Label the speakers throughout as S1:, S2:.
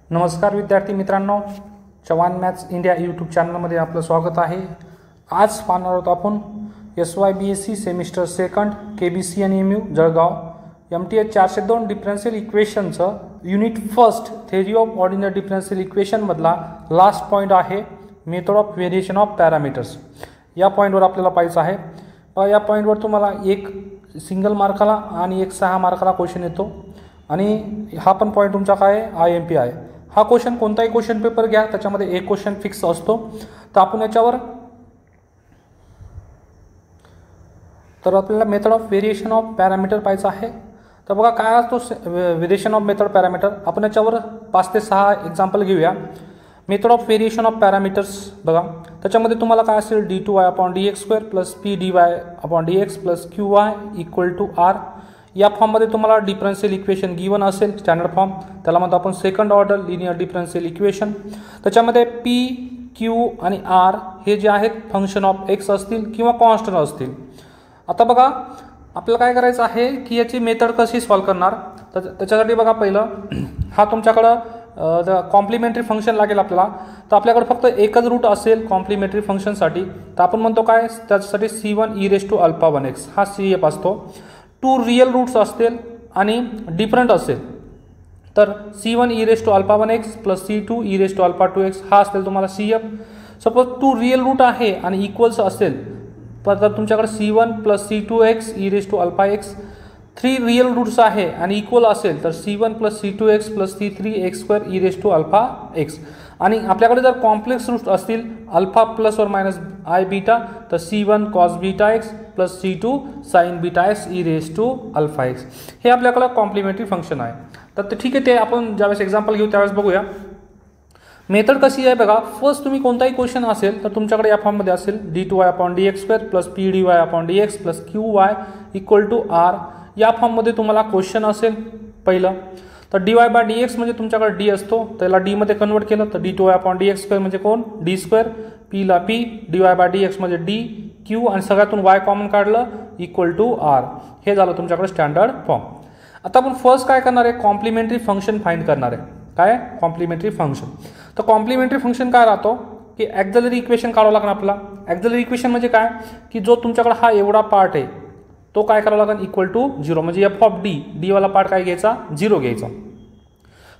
S1: नमस्कार विद्यार्थी मित्रांनो, चव्हाण मॅथ्स इंडिया यूट्यूब चॅनलमध्ये आपलं स्वागत आहे। आज पाहणार आहोत आपण SYBSc सेमिस्टर सेकंड KBC आणि MU जळगाव MTH 402 डिफरन्शियल इक्वेशनचं unit first theory of ordinary differential equation मधला लास्ट पॉईंट आहे method of variation of parameters. या पॉईंटवर आपल्याला पाहायचं आहे। या पॉईंटवर तुम्हाला एक सिंगल मार्काला आणि एक 6 मार्काला क्वेश्चन येतो आणि हा पण पॉईंट तुमचा काय IMP आहे। हा क्वेश्चन कोणताही क्वेश्चन पेपर घ्या त्याच्यामध्ये एक क्वेश्चन फिक्स असतो। तर आपण याच्यावर तर आपल्याला method of variation of parameter पाहायचं आहे। तर बघा काय असतो व्हेरिएशन ऑफ मेथड पॅरामीटर। आपण याच्यावर 5 ते 6 एक्झाम्पल घेऊया। Method of variation of parameters बघा त्याच्यामध्ये तुम्हाला काय असेल d2y/dx² + pdy/dx + qy = r। या फॉर्ममध्ये तुम्हाला डिफरन्शियल इक्वेशन गिवन असेल स्टँडर्ड फॉर्म, त्याला म्हणतो आपण second order linear differential equation. त्याच्यामध्ये p, q आणि r हे जे आहेत फंक्शन ऑफ x असतील किंवा कॉन्स्टंट असतील। आता बघा आपल्याला काय करायचं आहे की याची मेथड कशी सॉल्व्ह करणार। तर त्याच्यासाठी बघा पहिलं हा तुमच्याकडं कॉम्प्लिमेंटरी फंक्शन लागेल आपल्याला। तर आपल्याकडे फक्त एकच रूट असेल कॉम्प्लिमेंटरी फंक्शनसाठी, तर आपण म्हणतो काय त्याच्यासाठी c1 e⁴1x हा CF असतो। 2 रियल रूट्स असतील आणि डिफरंट असेल तर c1 e⁴1x + c2 e⁴2x हा असेल तुम्हाला CF। सपोज 2 रियल रूट आहे आणि इक्वल्स असेल तर तुमच्याकडे c1 + c2x e⁴x। 3 real roots आहे आणि इक्वल असेल तर c1 + c2x + c3x² e⁴x। आणि आपल्याकडे जर कॉम्प्लेक्स रूट्स असतील अल्फा प्लस और मायनस I बीटा तर c1 cos βx + c2 sin βx e⁴x। हे आपल्याकडे कॉम्प्लिमेंटरी फंक्शन आहे। तर ठीक आहे, ते आपण ज्यावेळेस एक्झाम्पल घेऊ त्यावेळेस बघूया मेथड कशी आहे। बघा फर्स्ट तुम्ही कोणताही क्वेश्चन असेल तर तुमच्याकडे या फॉर्ममध्ये असेल d2y/dx² + pdy/dx + qy = r। या फॉर्ममध्ये तुम्हाला क्वेश्चन असेल पहिलं तर dy/dx म्हणजे तुमच्याकडे d असतो, त्याला d मध्ये कन्वर्ट केलं तर d2y/dx² म्हणजे कोण d², p ला p, dy/dx म्हणजे d, q आणि सगळ्यातून y कॉमन काढलं = r। हे झालं तुमच्याकडे स्टँडर्ड फॉर्म। आता आपण फर्स्ट काय करणार आहे कॉम्प्लिमेंटरी फंक्शन फाइंड करणार आहे। काय कॉम्प्लिमेंटरी फंक्शन। तर कॉम्प्लिमेंटरी फंक्शन काय राहतो की ॲक्झिलरी इक्वेशन काढावं लागणार आपल्याला। ॲक्झिलरी इक्वेशन म्हणजे काय की जो तुमच्याकडे हा एवढा पार्ट आहे तो काय करावा लागेल =0 म्हणजे f(d) वाला पार्ट काय घ्यायचा 0 घ्यायचा,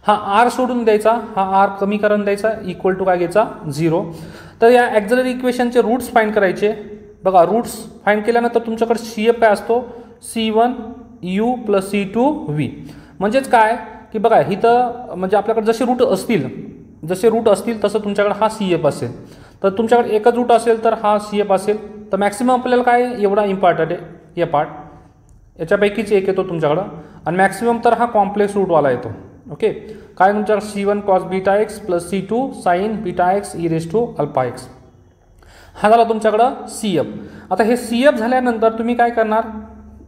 S1: हा r सोडून द्यायचा, हा r कमी करून द्यायचा = काय घ्यायचा 0। तर या ॲक्झिलरी इक्वेशनचे रूट्स फाइंड करायचे। बघा रूट्स फाइंड केल्यानंतर तुमच्याकडे CF काय असतो c1 u + c2 v। म्हणजेच काय की बघा इथं म्हणजे आपल्याकडे जसे रूट असतील तसं तुमच्याकडे हा CF असेल। तर तुमच्याकडे एकच रूट असेल तर हा CF असेल। तर मॅक्सिमम आपल्याला काय एवढा इम्पॉर्टंट आहे हे पार्ट, याच्यापैकीच एक येतो तुमच्याकडं आणि मॅक्सिमम तर हा कॉम्प्लेक्स रूटवाला येतो। ओके, काय तुमच्याकडे c1 cos βx + c2 sin βx e⁴x हा झाला तुमच्याकडं CF। आता हे CF झाल्यानंतर तुम्ही काय करणार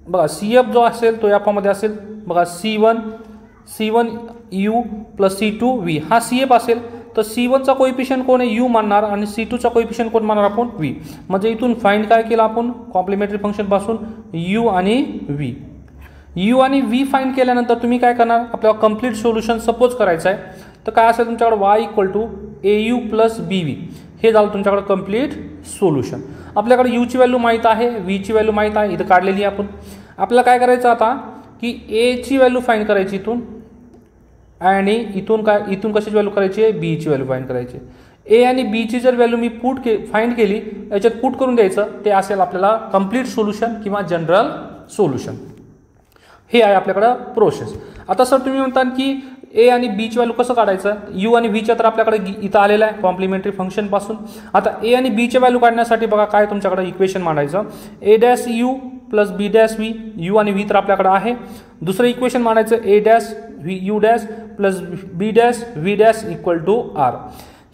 S1: बघा CF जो असेल तो या फॉर्ममध्ये असेल। बघा c1 u + c2 v हा CF असेल। तर c1 चा कोएफिशियंट कोण आहे u मानणार आणि c2 चा कोएफिशियंट कोण मानणार आपण v। म्हणजे इथून फाइंड काय केलं आपण कॉम्प्लिमेंटरी फंक्शन पासून u आणि v फाइंड केल्यानंतर तुम्ही काय करणार आपल्याला कंप्लीट सोल्युशन सपोज करायचं आहे। तर काय असेल तुमच्याकडे y = au + bv हे झालं तुमच्याकडे कंप्लीट सोल्युशन। आपल्याकडे u ची व्हॅल्यू माहित आहे, v ची व्हॅल्यू माहित आहे, इथं काढलेली आहे आपण। आपल्याला काय करायचं आता की a ची व्हॅल्यू फाइंड करायची इथून आणि इथून कशाची व्हॅल्यू करायची आहे b ची व्हॅल्यू फाइंड करायची। a आणि b ची जर व्हॅल्यू मी फाइंड केली याच्यात पुट करून द्यायचं, ते असेल आपल्याला कंप्लीट सोल्युशन किंवा जनरल सोल्युशन। हे आहे आपल्याकडे प्रोसेस। आता सर तुम्ही म्हणता की a आणि b ची व्हॅल्यू कसं काढायचं, u आणि v च्या तर आपल्याकडे इथं आलेलं आहे कॉम्प्लिमेंटरी फंक्शन पासून। आता a आणि b ची व्हॅल्यू काढण्यासाठी बघा काय तुमच्याकडे इक्वेशन मांडायचं a' + b' u आणि v तर आपल्याकडे आहे। दुसरं इक्वेशन मांडायचं a' u' + b' v' = r।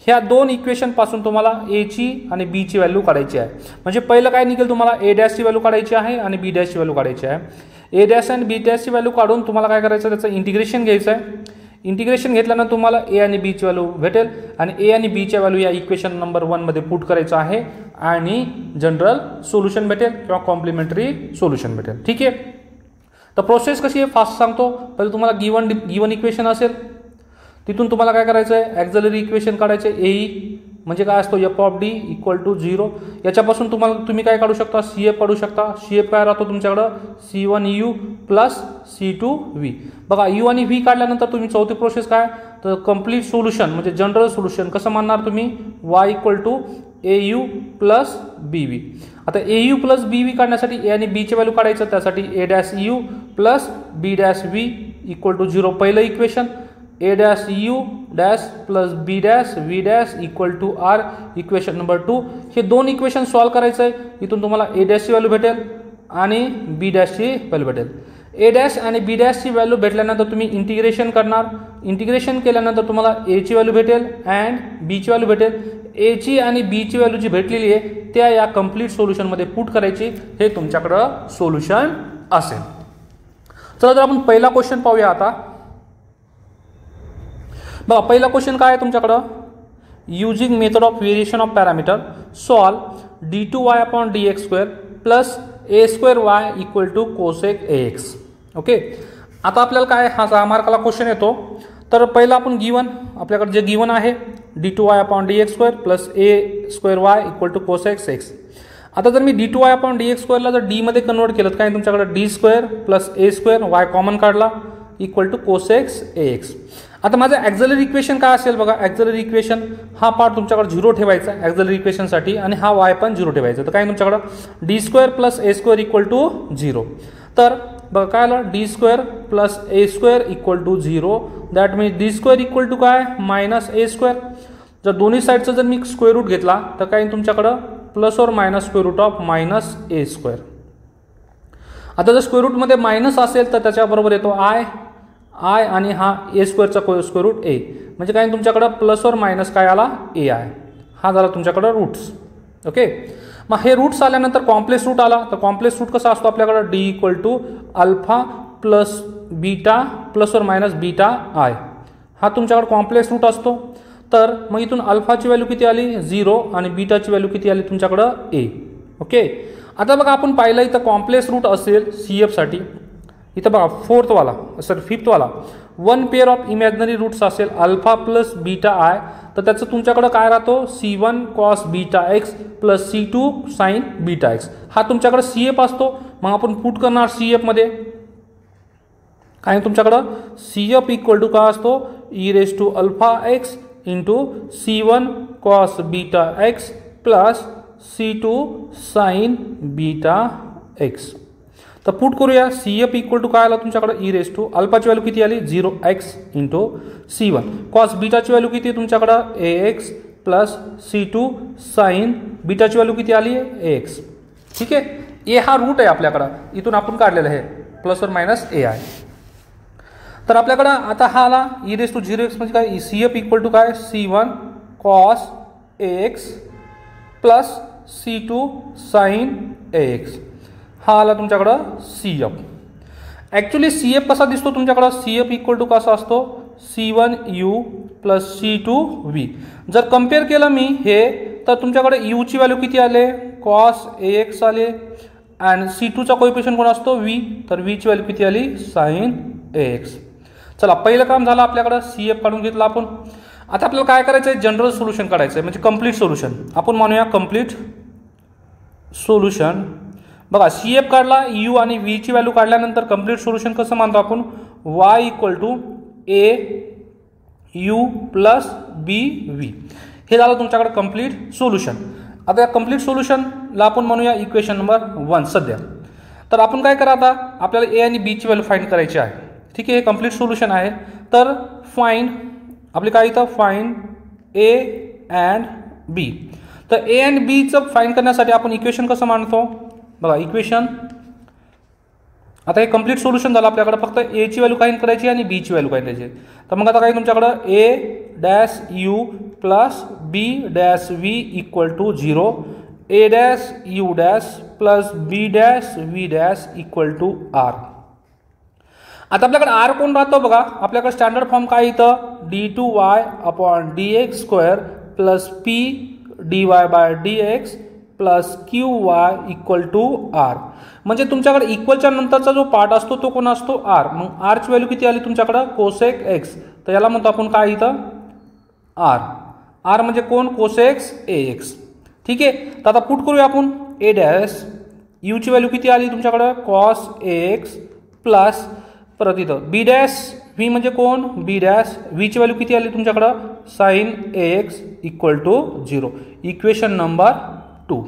S1: ह्या दोन इक्वेशन पासून तुम्हाला a ची आणि b ची व्हॅल्यू काढायची आहे। म्हणजे पहिलं काय निघेल तुम्हाला a' ची व्हॅल्यू काढायची आहे आणि b' ची व्हॅल्यू काढायची आहे। a' आणि b' ची व्हॅल्यू काढून तुम्हाला काय करायचं त्याचं इंटिग्रेशन घ्यायचं आहे। इंटिग्रेशन घेतल्यानंतर तुम्हाला a आणि b ची व्हॅल्यू भेटेल आणि a आणि b च्या व्हॅल्यू या इक्वेशन नंबर 1 मध्ये पुट करायचं आहे आणि जनरल सोल्युशन भेटेल किंवा कॉम्प्लिमेंटरी सोल्युशन भेटेल। ठीक आहे, तर प्रोसेस कशी आहे फास्ट सांगतो। पहिले तुम्हाला गिवन इक्वेशन असेल तिथून तुम्हाला काय करायचं आहे, ॲक्झिलरी इक्वेशन काढायचे. ए म्हणजे काय असतो F of D equal to 0. याच्यापासून तुम्ही काय काढू शकता, सी एफ काढू शकता. सी एफ काय राहतो तुमच्याकडं, C1U प्लस C2V. बघा यू आणि व्ही काढल्यानंतर तुम्ही चौथी प्रोसेस काय, तर कंप्लीट सोल्युशन म्हणजे जनरल सोल्युशन कसं मानणार तुम्ही, y equal to AU plus BV. आता AU प्लस BV काढण्यासाठी ए आणि बीचे व्हॅल्यू काढायचं, त्यासाठी A' plus B' equal to 0 पहिलं equation. A' plus B' equal to R equation number 2. हे दोन इक्वेशन सॉल्व करायचं आहे. इथून तुम्हाला A' ची व्हॅल्यू भेटेल आणि B' ची व्हॅल्यू भेटेल. A' आणि B' ची व्हॅल्यू भेटल्यानंतर तुम्ही इंटिग्रेशन करणार. इंटिग्रेशन केल्यानंतर तुम्हाला A ची व्हॅल्यू भेटेल अँड B ची व्हॅल्यू भेटेल. A ची आणि B ची व्हॅल्यू जी भेटलेली आहे त्या या कंप्लीट सोल्युशनमध्ये पुट करायची. हे तुमच्याकडं सोल्युशन असेल. चला तर आपण पहिला क्वेश्चन पाहूया आता. बघा पहिला क्वेश्चन काय आहे तुमच्याकडं, using method of variation of parameter solve d2y upon dx square plus a square Y equal to cosec ax. Okay, आता आपल्याला काय हा 6 मार्काला क्वेश्चन येतो. तर पहिला आपण गिवन, आपल्याकडे जे गिवन आहे d2y upon dx square plus a square Y equal to cosec x. आता जर मी d2y अपॉन dx स्क्वेअरला जर d मध्ये कन्वर्ट केलं, काय तुमच्याकडे d square plus a square Y common काढला इक्वल टू कोसेक ax. आता माझं ॲक्झिलरी इक्वेशन काय असेल बघा, ॲक्झिलरी इक्वेशन हा पार्ट तुमच्याकडे 0 ठेवायचा ॲक्झिलरी इक्वेशनसाठी आणि हा वाय पण 0 ठेवायचा. तर काय तुमच्याकडं d square plus a square equal to 0. तर बघा काय आलं, d square plus a square equal to 0. That means d square equal to काय, मायनस a स्क्वेअर. जर दोन्ही साईडचं जर मी स्क्वेअर रूट घेतला तर काय तुमच्याकडं प्लस और minus square root of minus a square. आता जर स्क्वेअर रूटमध्ये मायनस असेल तर त्याच्याबरोबर येतो आय आणि हा a स्क्वेअरचा स्क्वेअर रूट a. म्हणजे काय तुमच्याकडं प्लस और मायनस काय आला a आहे. हा झाला तुमच्याकडं रूट्स. ओके, मग हे रूट्स आल्यानंतर कॉम्प्लेक्स रूट आला. तर कॉम्प्लेक्स रूट कसा असतो आपल्याकडं, d equal to alpha plus beta plus और मायनस बीटा आय. हा तुमच्याकडे कॉम्प्लेक्स रूट असतो. तर मग इथून अल्फाची व्हॅल्यू किती आली 0 आणि बीटाची व्हॅल्यू किती आली तुमच्याकडं a. ओके, आता बघा आपण पाहिलं इथं कॉम्प्लेक्स रूट असेल CFसाठी. इथं बघा फिफ्थवाला 1 पेअर ऑफ इमॅजिनरी रूट्स असेल अल्फा प्लस बीटा आय. तर त्याचं तुमच्याकडं काय राहतो, C1 cos beta X plus C2 sine beta x. हा तुमच्याकडं CF असतो. मग आपण पुट करणार CFमध्ये काय तुमच्याकडं CF इक्वल टू काय असतो, e raise to alpha X into C1 cos beta X plus C2 sine beta X. तर पुट करूया. CF इक्वल टू काय आला तुमच्याकडे e रेस टू अल्फाची व्हॅल्यू किती आली 0x into C1 cos बीटाची value किती तुमच्याकडं ax प्लस C2 साइन बीटाची व्हॅल्यू किती आली ax. ठीक आहे, ए हा रूट आहे आपल्याकडं, इथून आपण काढलेलं आहे प्लस और मायनस a आहे. तर आपल्याकडं आता हा आला e रेस टू 0x म्हणजे काय, CF इक्वल टू काय C1 cos ax plus C2 sine ax. हा आला तुमच्याकडं CF. ॲक्च्युली CF कसा दिसतो तुमच्याकडं, CF इक्वल टू कसा असतो C1U प्लस C2V. जर कम्पेअर केलं मी हे तर तुमच्याकडे U ची व्हॅल्यू किती आले कॉस ax आले आणि C2चा कोएफिशियंट कोण असतो V, तर V ची व्हॅल्यू किती आली साइन ax. चला पहिलं काम झालं आपल्याकडं, CF काढून घेतलं आपण. आता आपल्याला काय करायचं आहे, जनरल सोल्युशन काढायचं आहे म्हणजे कंप्लीट सोल्युशन. आपण म्हणूया कंप्लीट सोल्युशन. बघा CF काढला, U आणि V ची व्हॅल्यू काढल्यानंतर कंप्लीट सोल्युशन कसं मानतो आपण, y equal to a u plus BV. हे झालं तुमच्याकडे कंप्लीट सोल्युशन. आता या कंप्लीट सोल्युशनला आपण म्हणूया इक्वेशन नंबर 1 सध्या. तर आपण काय करा, आता आपल्याला a आणि b ची व्हॅल्यू फाइंड करायची आहे. ठीक आहे, हे कंप्लीट सोल्युशन आहे. तर फाइंड आपले काय इथं फाइंड a अँड b. तर a अँड b चं फाइंड करण्यासाठी आपण इक्वेशन कसं मांडतो बघा, इक्वेशन आता हे कंप्लीट सोल्युशन झालं. आपल्याकडे फक्त a ची व्हॅल्यू फाइंड करायची आणि b ची व्हॅल्यू फाइंड करायची. तर मग आता काय तुमच्याकडं a' u plus b' v equal to 0, a' plus b' equal to r. आता आपल्याकडे r कोण राहतो बघा, आपल्याकडे स्टँडर्ड फॉर्म काय इथं d2y upon dx square plus p dy by dx plus qy equal to r. म्हणजे तुमच्याकडे इक्वलच्या नंतरचा जो पार्ट असतो तो कोण असतो r. मग r ची व्हॅल्यू किती आली तुमच्याकडे कोसेक x तर याला म्हणतो आपण काय इथं आर. आर म्हणजे कोण कोसेक्स ए एक्स. ठीक आहे. तर आता पुट करूया आपण ए डॅश यूची व्हॅल्यू किती आली तुमच्याकडं कॉस ए एक्स प्लस परत इथं बी डॅश व्ही म्हणजे कोण बी डॅश व्हीची व्हॅल्यू किती आली तुमच्याकडं sine A X equal to 0. Equation number 2.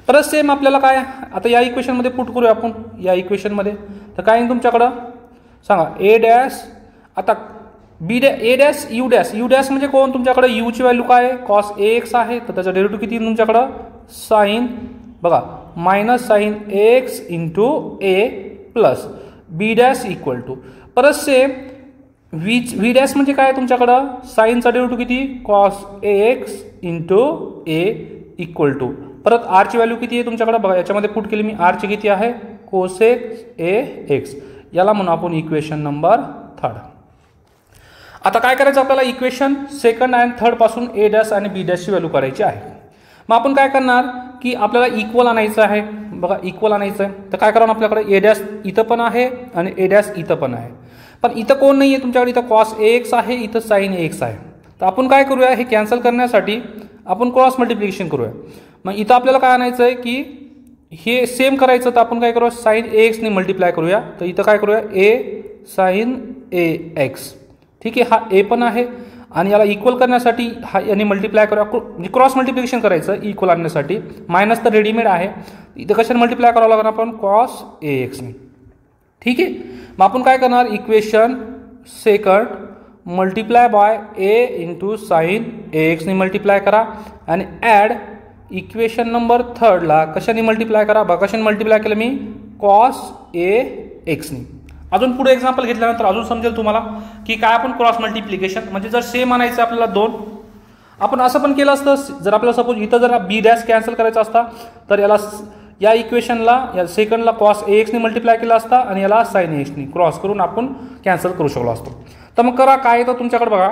S1: परत सेम आपल्याला काय आता या इक्वेशनमध्ये पुट करूया आपण या इक्वेशनमध्ये. तर काय तुमच्याकडं सांगा ए डॅश आता B dash A dash U dash U dash म्हणजे कोण तुमच्याकडे यूची व्हॅल्यू काय आहे कॉस ए एक्स आहे. तर त्याचा डेरिव्हेटिव्ह किती तुमच्याकडं साईन बघा minus sine X into A plus B dash equal to परत सेम व्ही डॅश म्हणजे काय तुमच्याकडं साईनचा डेरिव्हेटिव्ह किती cos A X into A equal to परत आरची व्हॅल्यू किती आहे तुमच्याकडं बघा याच्यामध्ये पुट केली मी आरची किती आहे कोसेक्स ए एक्स. याला म्हणू आपण इक्वेशन नंबर 3. आता काय करायचं आपल्याला इक्वेशन सेकंड अँड थर्ड पासून ए डॅश आणि बी डॅशची व्हॅल्यू करायची आहे. मग आपण काय करणार की आपल्याला इक्वल आणायचं आहे बघा इक्वल आणायचं आहे. तर काय करावं आपल्याकडे ए डॅश इथं पण आहे आणि ए डॅश इथं पण आहे. पण इथं कोण नाही आहे तुमच्याकडे इथं कॉस ए एक्स आहे इथं साईन ए एक्स आहे. तर आपण काय करूया हे कॅन्सल करण्यासाठी आपण क्रॉस मल्टिप्लिकेशन करूया. मग इथं आपल्याला काय आणायचं आहे की हे सेम करायचं तर आपण काय करूया साईन ए एक्सने मल्टिप्लाय करूया. तर इथं काय करूया ए साईन ए एक्स. ठीक आहे. हा ए पण आहे आणि याला इक्वल करण्यासाठी हा याने मल्टिप्लाय करूया म्हणजे क्रॉस मल्टिप्लिकेशन करायचं इक्वल आणण्यासाठी. मायनस तर रेडीमेड आहे इथं कशाने मल्टिप्लाय करावं लागणार आपण कॉस ए एक्सने. ठीक आहे. मग आपण काय करणार equation second multiply by A into sine A एक्सने मल्टिप्लाय करा आणि ॲड इक्वेशन नंबर थर्डला कशाने मल्टिप्लाय करा बघा कशाने मल्टिप्लाय केलं मी कॉस ए एक्सने. अजून पुढे एक्झाम्पल घेतल्यानंतर अजून समजेल तुम्हाला की काय आपण क्रॉस मल्टिप्लिकेशन म्हणजे जर सेम आणायचं आपल्याला 2 आपण असं पण केलं असतं जर आपल्याला सपोज इथं जर बी डॅश कॅन्सल करायचा असता तर याला या इक्वेशनला या सेकंडला कॉस ए एक्सने मल्टिप्लाय केला असता आणि याला साईन ए एक्सने क्रॉस करून आपण कॅन्सल करू शकलो असतो. तर मग करा काय तर तुमच्याकडे बघा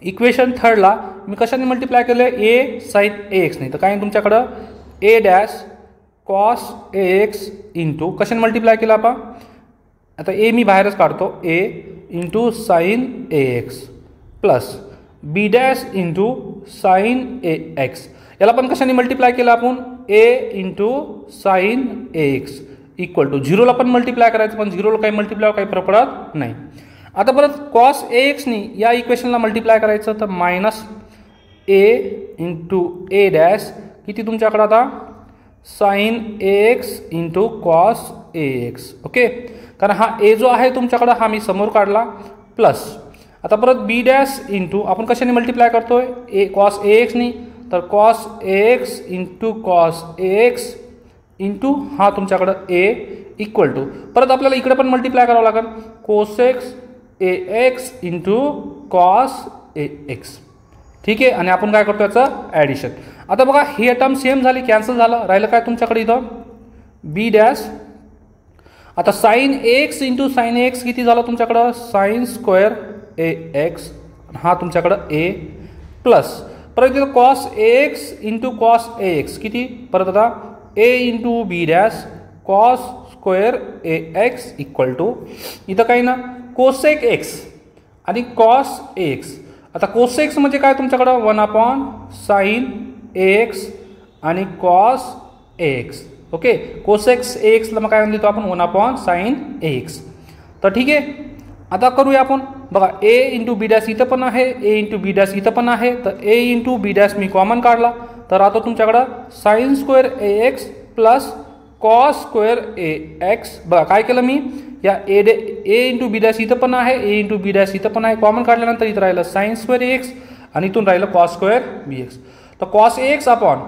S1: इक्वेशन थर्डला मी कशाने मल्टिप्लाय केलं ए साईन ए एक्सने. तर काय तुमच्याकडं A dash cos A X into कशाने मल्टिप्लाय केला आपण आता ए मी बाहेरच काढतो A into sine A X plus B dash into sine A X. याला पण कशाने मल्टिप्लाय केलं आपण A into sine A X equal to 0ला पण मल्टिप्लाय करायचं पण 0ला काही मल्टिप्लाय काही फरक पडत नाही. आता परत कॉस ए एक्सनी या इक्वेशनला मल्टिप्लाय करायचं तर minus A into A dash किती तुमच्याकडं आता sine A X into cos A X. Okay. कारण हा ए जो आहे तुमच्याकडं हा मी समोर काढला प्लस आता परत बी डॅश इंटू आपण कशाने मल्टिप्लाय करतोय ए कॉस ए एक्सनी तर cos A X into cos A X into हा तुमच्याकडं ए इक्वल टू परत आपल्याला इकडे पण मल्टिप्लाय करावं लागेल कोसेक्स ए X into cos A x. ठीक आहे. आणि आपण काय करतो याचं ॲडिशन. आता बघा हे टर्म सेम झाली कॅन्सल झालं राहिलं काय तुमच्याकडे इथं बी डॅश आता sine X into sine X किती झालं तुमच्याकडं साईन स्क्वेअर ए एक्स हा तुमच्याकडं ए प्लस परत इथं cos A X into cos A X किती परत आता A into B dash cos square A X equal to इथं काही ना कोसेक एक्स आणि कॉस ए एक्स. आता कोसेक्स म्हणजे काय तुमच्याकडं 1 साईन ए एक्स आणि cos A X. Okay. Cosec x A एक्सला मग काय लिहितो आपण 1 साईन ए एक्स. तर ठीक आहे. आता करूया आपण बघा ए इंटू बी डॅश इथं पण आहे ए इंटू बी डॅश इथं पण आहे तर ए इंटू बी डॅश मी कॉमन काढला तर आता तुमच्याकडं sine square A X plus cos square A x. बघा काय केलं मी या ए इंटू बी डॅश इथं पण आहे ए इंटू बी डॅश इथं पण आहे कॉमन काढल्यानंतर इथं राहिलं साईन स्क्वेअर ए एक्स आणि इथून राहिलं कॉस स्क्वेअर बी एक्स. तर कॉस ए एक्स अपॉन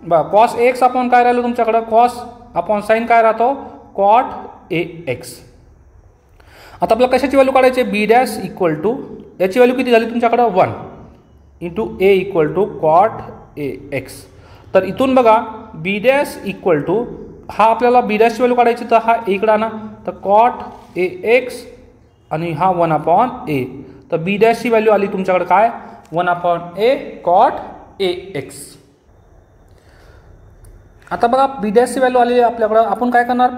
S1: बघा कॉस एक्स अपॉन काय राहिलं तुमच्याकडं कॉस अपॉन साईन काय राहतो कॉट ए एक्स. आता आपल्याला कशाची व्हॅल्यू काढायची बी डॅश इक्वल टू याची व्हॅल्यू किती झाली तुमच्याकडं 1 into A equal to cot A X. तर इथून बघा बी डॅश इक्वल टू हा आपल्याला बी डॅशची व्हॅल्यू काढायची तर हा इकडं आणा तर कॉट ए एक्स आणि हा 1 ए. तर बी डॅशची व्हॅल्यू आली तुमच्याकडे काय 1 ए कॉट ए एक्स. आता बघा बी डॅशची व्हॅल्यू आली आपल्याकडं आपण काय करणार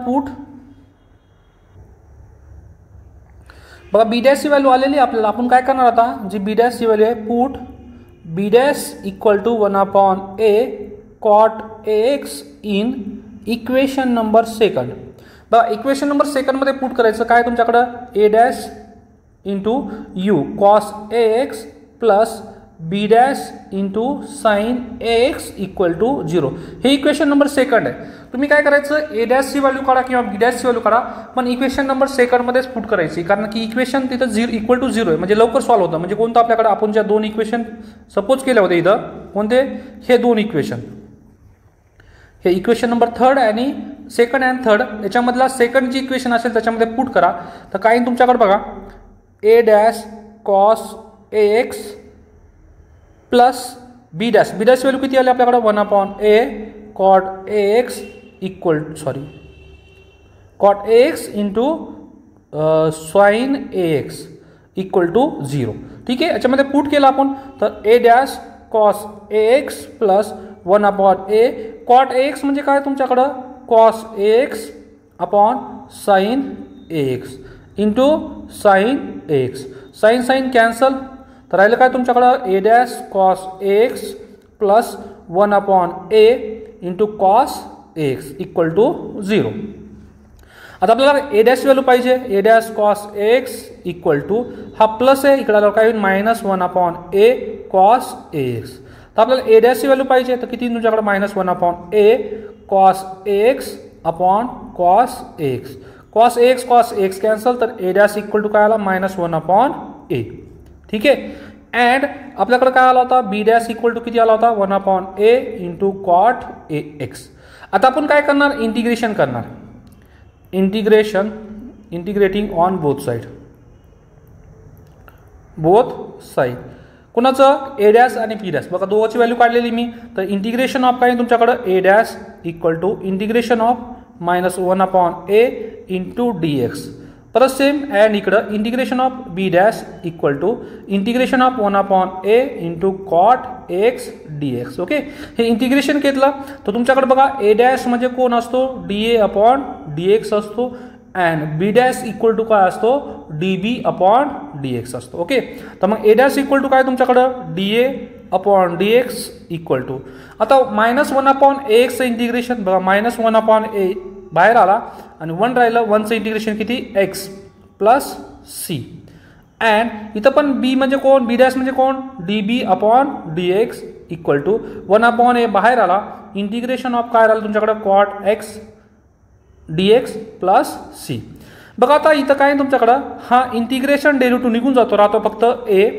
S1: बघा बी डॅशची व्हॅल्यू आलेली आपल्याला, आपण काय करणार आता, जी बी डॅशची व्हॅल्यू आहे put B dash equal to 1/a cot ax in equation number second. बघा इक्वेशन नंबर सेकंडमध्ये पुट करायचं काय तुमच्याकडं, a dash into U cos ax plus B dash into sine ax equal to 0. हे equation number second आहे. तुम्ही काय करायचं, ए डॅशची व्हॅल्यू काढा किंवा बी डॅशची व्हॅल्यू काढा, पण इक्वेशन नंबर सेकंडमध्येच पुट करायची, कारण की इक्वेशन तिथं इक्वल टू 0 आहे, म्हणजे लवकर सॉल्व्ह होतं. म्हणजे कोणतं आपल्याकडे आपण ज्या दोन इक्वेशन सपोज केल्या होत्या इथं, कोणते, हे दोन इक्वेशन, हे इक्वेशन नंबर थर्ड आणि सेकंड अँड थर्ड, याच्यामधला सेकंड जी इक्वेशन असेल त्याच्यामध्ये पुट करा. तर काही तुमच्याकडे बघा A dash cos ax plus B dash, B dash value किती आली आपल्याकडे 1/a cot ax equal cot ax into sine ax equal to 0. ठीक आहे, याच्यामध्ये पुट केलं आपण, तर a dash cos ax plus 1/a cot ax म्हणजे काय तुमच्याकडं cos ax upon sign ax into sine ax, sine sine cancel, तर राहिलं काय तुमच्याकडं A dash cos ax plus 1/a into cos ax equal to 0. आता आपल्याला ए डॅश व्हॅल्यू पाहिजे, A dash cos ax equal to, हा plus आहे, इकडे आल्यावर काय होईल मायनस 1/a कॉस ax. तर आपल्याला ए डॅशची व्हॅल्यू पाहिजे, तर किती तुमच्याकडे minus 1/a cos ax upon cos ax, cos ax cancel, तर ए डॅश इक्वल टू काय आला मायनस 1/a. ठीक आहे, अँड आपल्याकडे काय आला होता, बी डॅश इक्वल टू किती आला होता 1/a इंटू कॉट ax. आता आपण काय करणार, इंटिग्रेशन करणार, इंटिग्रेटिंग ऑन बोथ साइड कुणाचं, ए डॅश आणि पी डॅश. बघा दोघांची व्हॅल्यू काढलेली मी, तर इंटिग्रेशन ऑफ काय तुमच्याकडं A dash equal to integration of minus 1/a into dx, परत सेम, अँड इकडं integration of B dash equal to integration of 1/a into cot x dx. Okay, हे integration घेतलं तर तुमच्याकडे बघा ए डॅश म्हणजे कोण असतो, dA अपॉन dx असतो, and B dash equal to काय असतो, dB अपॉन dx असतो. ओके, तर मग ए डॅश इक्वल टू काय तुमच्याकडं dA upon dx equal to, आता मायनस 1/ax इंटिग्रेशन, बघा मायनस 1/a बाहेर आला आणि 1 राहिलं, 1चं इंटिग्रेशन किती x प्लस c, अँड इथं पण b म्हणजे कोण, बी डॅश म्हणजे कोण, dB upon dx equal to 1/a बाहेर आला, इंटिग्रेशन ऑफ काय राहिलं तुमच्याकडे cot x dx plus c. बघा आता इथं काय तुमच्याकडं, हा इंटिग्रेशन डेरिव्हेटिव्ह निघून जातो, राहतो फक्त a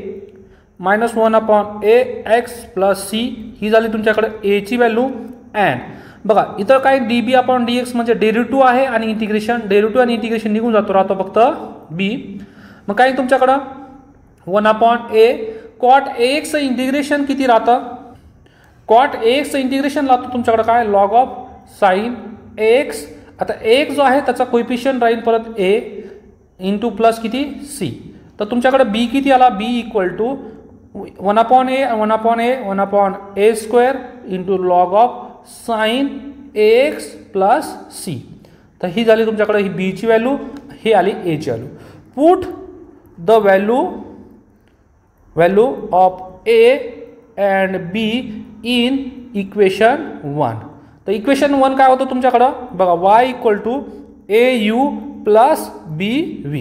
S1: minus 1/a x plus c, ही झाली तुमच्याकडे a ची व्हॅल्यू. अँड बघा इथं काय dB अपॉन dx म्हणजे डेरिव्हेटिव्ह आहे आणि डेरिव्हेटिव्ह आणि इंटिग्रेशन निघून जातो, राहतो फक्त b. मग काय तुमच्याकडं 1/a कॉट ax इंटिग्रेशन किती राहतं, कॉट ax इंटिग्रेशन राहतो तुमच्याकडे काय लॉग ऑफ साइन ax. आता ax जो आहे त्याचा कोएफिशियंट राहील परत a इंटू प्लस किती c, तर तुमच्याकडे b किती आला, b equal to 1/a square into log of sine ax plus c. तर ही झाली तुमच्याकडे ही b ची व्हॅल्यू, ही आली a ची value. Put the value of a and b in equation 1. तर इक्वेशन 1 काय होतं तुमच्याकडं, बघा y equal to au plus bv.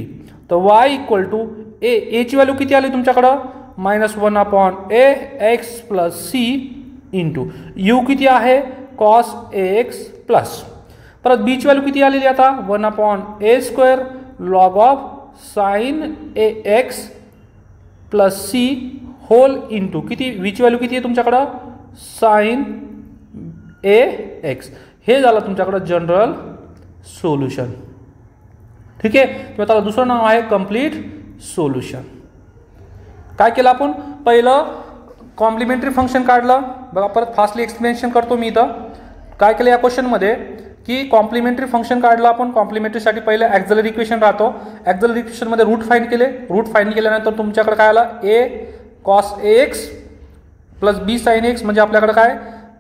S1: तर y इक्वल टू a ची व्हॅल्यू किती आली तुमच्याकडं minus 1/a x plus c into u किती आहे कॉस ax प्लस, परत b ची व्हॅल्यू किती आलेली आता 1/a square log of sine ax plus c whole into किती, v ची व्हॅल्यू किती आहे तुमच्याकडं साइन ax. हे झालं तुमच्याकडं जनरल सोल्युशन. ठीक आहे, किंवा त्याला दुसरं नाव आहे कंप्लीट सोल्युशन. काय केलं आपण, पहिलं कॉम्प्लिमेंटरी फंक्शन काढलं. बघा परत फास्टली एक्सप्लेनेशन करतो मी इथं. काय केलं या क्वेश्चनमध्ये की कॉम्प्लिमेंटरी फंक्शन काढलं आपण. कॉम्प्लिमेंटरीसाठी पहिले ॲक्झिलरी इक्वेशन राहतो, ॲक्झिलरी इक्वेशनमध्ये रूट फाइंड केले. रूट फाइंड केल्यानंतर तुमच्याकडे काय आलं a cos ax plus b sin x, म्हणजे आपल्याकडे काय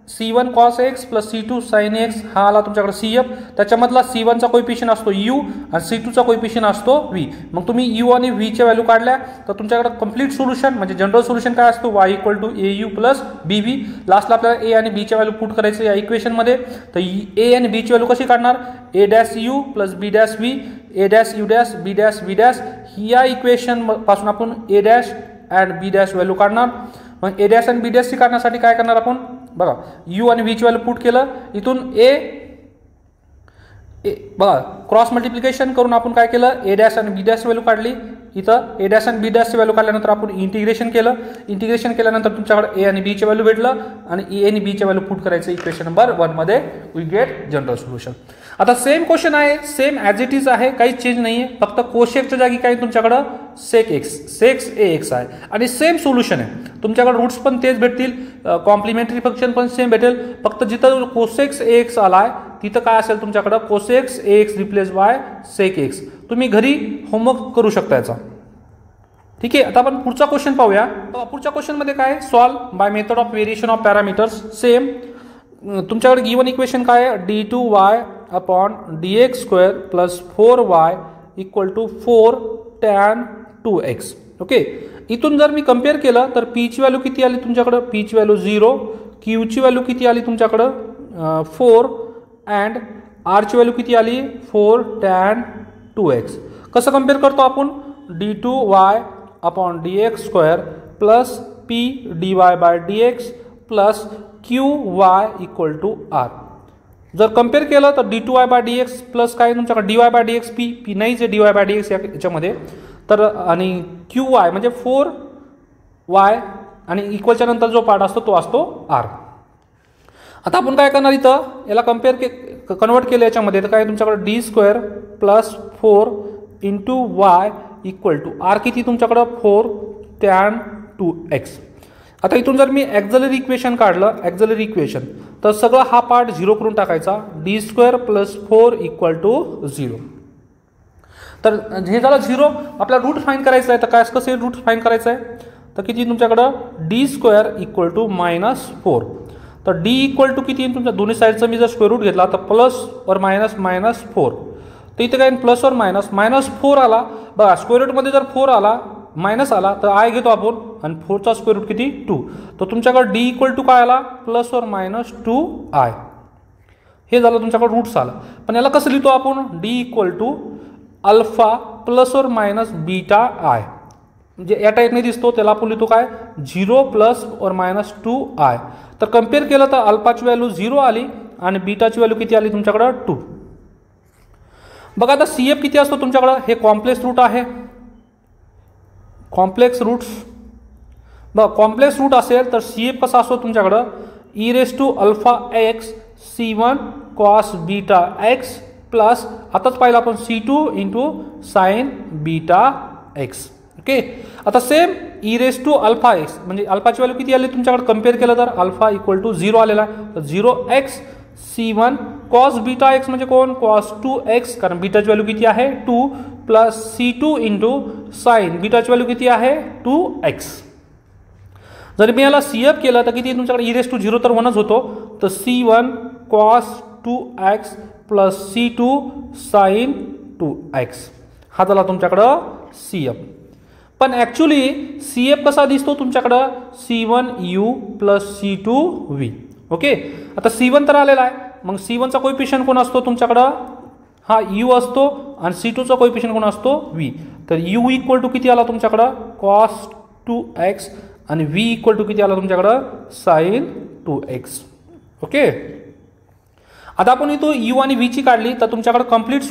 S1: C1 cos x plus C2 sin x हा आला तुमच्याकडे CF. त्याच्यामधला C1 चा कोएफिशियंट असतो U आणि C2 चा कोएफिशियंट असतो V. मग तुम्ही U आणि V च्या व्हॅल्यू काढल्या तर तुमच्याकडे कंप्लीट सोल्युशन म्हणजे जनरल सोल्युशन काय असतो y = AU प्लस BV. लास्टला आपल्याला A आणि B च्या व्हॅल्यू पुट करायचे या इक्वेशन मध्ये. तर A आणि B ची व्हॅल्यू कशी काढणार A' plus B' A' B' या इक्वेशन पासून आपण A' and B' व्हॅल्यू काढणार. मग A' आणि B' ची काढण्यासाठी काय करणार आपण बघा U आणि V ची व्हॅल्यू पुट केलं इथून A बघा क्रॉस मल्टिप्लिकेशन करून आपण काय केलं A' आणि B' व्हॅल्यू काढली. इथं A' आणि B' ची व्हॅल्यू काढल्यानंतर आपण इंटिग्रेशन केलं. इंटिग्रेशन केल्यानंतर तुमच्याकडे A आणि B ची व्हॅल्यू भेटलं आणि A आणि B ची व्हॅल्यू पुट करायचं इक्वेशन नंबर 1 मध्ये. We get general solution. आता सेम क्वेश्चन आहे सेम ॲज इट इज आहे काहीच चेंज नाही आहे फक्त कोशेकच्या जागी काय तुमच्याकडं सेक AX आहे आणि सेम सोल्युशन आहे. तुमच्याकडे रूट्स पण तेच भेटतील कॉम्प्लिमेंटरी फंक्शन पण सेम भेटेल फक्त जिथं कोसेक्स AX आलाय तिथं काय असेल तुमच्याकडं cosec x AX replace by sec AX. तुम्ही घरी होमवर्क करू शकता याचा. ठीक आहे. आता आपण पुढचा क्वेश्चन पाहूया. पुढच्या क्वेश्चन मध्ये काय solve by method of variation of parameters. Same तुमच्याकडे गिवन इक्वेशन काय आहे d2y upon dx² plus 4y = 4 tan 2x. Okay. इथून जर मी कम्पेअर केलं तर p ची व्हॅल्यू किती आली तुमच्याकडे p ची व्हॅल्यू 0 q ची व्हॅल्यू किती आली तुमच्याकडे 4 अँड r ची व्हॅल्यू किती आली 4 tan 2x. कसं कम्पेअर करतो आपण d2y upon dx² plus p dy by dx plus qy = r. जर कम्पेअर केलं तर d2y बाय dx प्लस काय तुमच्याकडे dy बाय dx p नाहीच आहे dy बाय dx याच्यामध्ये तर आणि qy म्हणजे 4y आणि इक्वलच्या नंतर जो पार्ट असतो तो असतो r. आता आपण काय करणार इथं याला कन्वर्ट केलं याच्यामध्ये तर काय तुमच्याकडे d² plus 4 into y = r किती तुमच्याकडं 4 tan 2x. आता इथून जर मी ॲक्झिलरी इक्वेशन काढलं ॲक्झिलरी इक्वेशन तर सगळं हा पार्ट 0 करून टाकायचा d² प्लस 4 = 0. तर हे झालं 0. आपला रूट फाइंड करायचं आहे तर काय कसं रूट फाइंड करायचं आहे तर किती तुमच्याकडं d² = -4. तर d = किती तुमच्या दोन्ही साईडचा मी जर स्क्वेअर रूट घेतला तर प्लस और मायनस 4 तर इथे काय प्लस और मायनस 4 आला बघा स्क्वेअर रूटमध्ये जर 4 आला मायनस आला तर आय घेतो आपण आणि 4 चा स्क्वेअर रूट किती 2. तर तुमच्याकडे d = काय आला प्लस और मायनस 2i. हे झालं तुमच्याकडे रूट्स आला. पण याला कसं लिहितो आपण d = अल्फा प्लस और मायनस बीटा आय म्हणजे या टाईपने दिसतो त्याला आपण लिहितो काय 0 प्लस और मायनस 2i. तर कम्पेअर केलं तर अल्फाची व्हॅल्यू 0 आली आणि बीटाची व्हॅल्यू किती आली तुमच्याकडे 2. बघा आता CF किती असतो तुमच्याकडे हे कॉम्प्लेक्स रूट आहे कॉम्प्लेक्स रूट्स बघा कॉम्प्लेक्स रूट असेल तर CF कसा असतो तुमच्याकडं e⁴x c1 cos beta x plus आताच पाहिलं आपण c2 into sign beta x. Okay. आता सेम e⁴x म्हणजे अल्फाची व्हॅल्यू किती आली तुमच्याकडे कम्पेअर केलं तर अल्फा = 0 आलेला तर 0x c1 cos beta x म्हणजे कोण cos 2x कारण बीटाची व्हॅल्यू किती आहे 2 प्लस c2 इंटू साइन बीटाची व्हॅल्यू किती आहे 2x. जर मी याला CF केलं तर किती तुमच्याकडे e⁴0 तर 1च होतो तर c1 cos 2x plus c2 sin 2x हा झाला तुमच्याकडं CF. पण ॲक्च्युली CF कसा दिसतो तुमच्याकडं c1u प्लस c2v. ओके. आता c1 तर आलेला आहे मग c1 चा कोएफिशियंट कोण असतो तुमच्याकडं हा u असतो आणि c2 चा कोएफिशियंट कोण असतो v. तर u = किती आला तुमच्याकडं cos 2x आणि v = किती आला तुमच्याकडं sin 2x. ओके. आता आपण इथं u आणि v ची काढली तर तुमच्याकडे कंप्लीट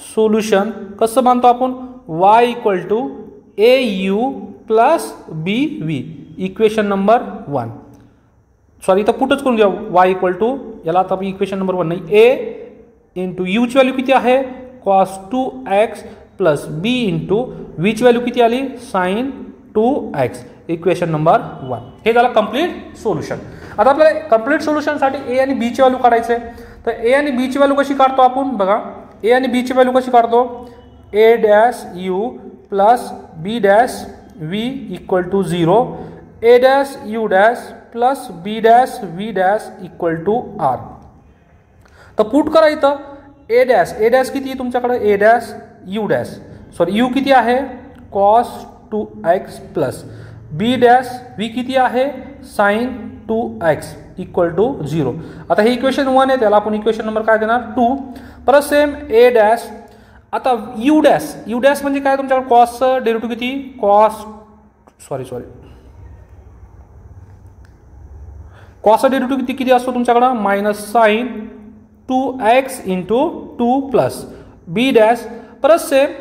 S1: सोल्युशन कसं मानतो आपण y = au plus bv equation number 1. Sorry इथं पुटच करून घ्या y = याला आता इक्वेशन नंबर 1 नाही a इंटू u ची व्हॅल्यू किती आहे cos 2x plus b into v ची व्हॅल्यू किती आली sin 2x इक्वेशन नंबर 1. हे झालं कंप्लीट सोल्युशन. आता आपल्याला कंप्लीट सोल्युशनसाठी a आणि b ची व्हॅल्यू काढायची आहे तर a आणि b ची व्हॅल्यू कशी काढतो आपण बघा a आणि b ची व्हॅल्यू कशी काढतो a' u plus b' v = 0 A dash U dash plus B dash V dash equal to R. तर पुट करा इथं ए डॅश किती आहे तुमच्याकडे, A dash U dash, sorry U किती आहे cos 2x plus B dash V किती आहे साइन 2x इक्वल टू 0. आता हे इक्वेशन 1 आहे, त्याला आपण इक्वेशन नंबर काय देणार 2. परत सेम ए डॅश. आता यू डॅश म्हणजे काय तुमच्याकडे कॉसचं डेरिव्हेटिव्ह किती कॉसचा डेरिव्हेटिव्ह किती असतो तुमच्याकडं minus sine 2x into 2 plus B dash. परत सेम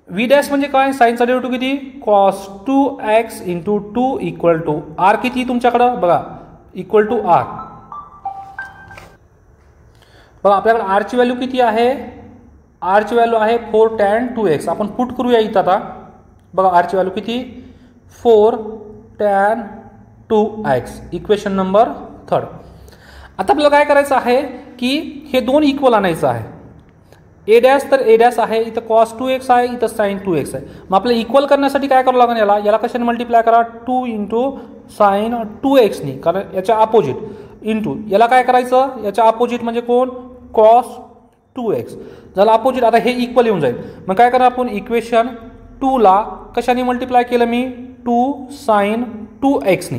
S1: व्ही डॅश म्हणजे काय साइनचा डेरिव्हेटिव्ह किती cos 2x into 2 equal to R किती तुमच्याकडं बघा इक्वल टू आर. बघा आपल्याकडे आरची व्हॅल्यू किती आहे, आरची व्हॅल्यू आहे 4 tan 2x. आपण पुट करूया इथं आता. बघा आरची व्हॅल्यू किती 4 tan 2x इक्वेशन नंबर 3. आता आपल्याला काय करायचं आहे की हे दोन इक्वल आणायचं आहे. ए डॅश तर ए डॅश आहे, इथं कॉस 2x आहे, इथं साइन 2x आहे. मग आपल्याला इक्वल करण्यासाठी काय करावं लागेल, याला कशाने मल्टिप्लाय करा 2 इंटू साइन 2x नी, कारण याच्या अपोजिट इंटू याला काय करायचं याच्या अपोजिट म्हणजे कोण कॉस 2x झालं अपोजिट. आता हे इक्वल येऊन जाईल. मग काय करणार आपण इक्वेशन 2 ला कशाने मल्टिप्लाय केलं मी 2 साइन 2x नी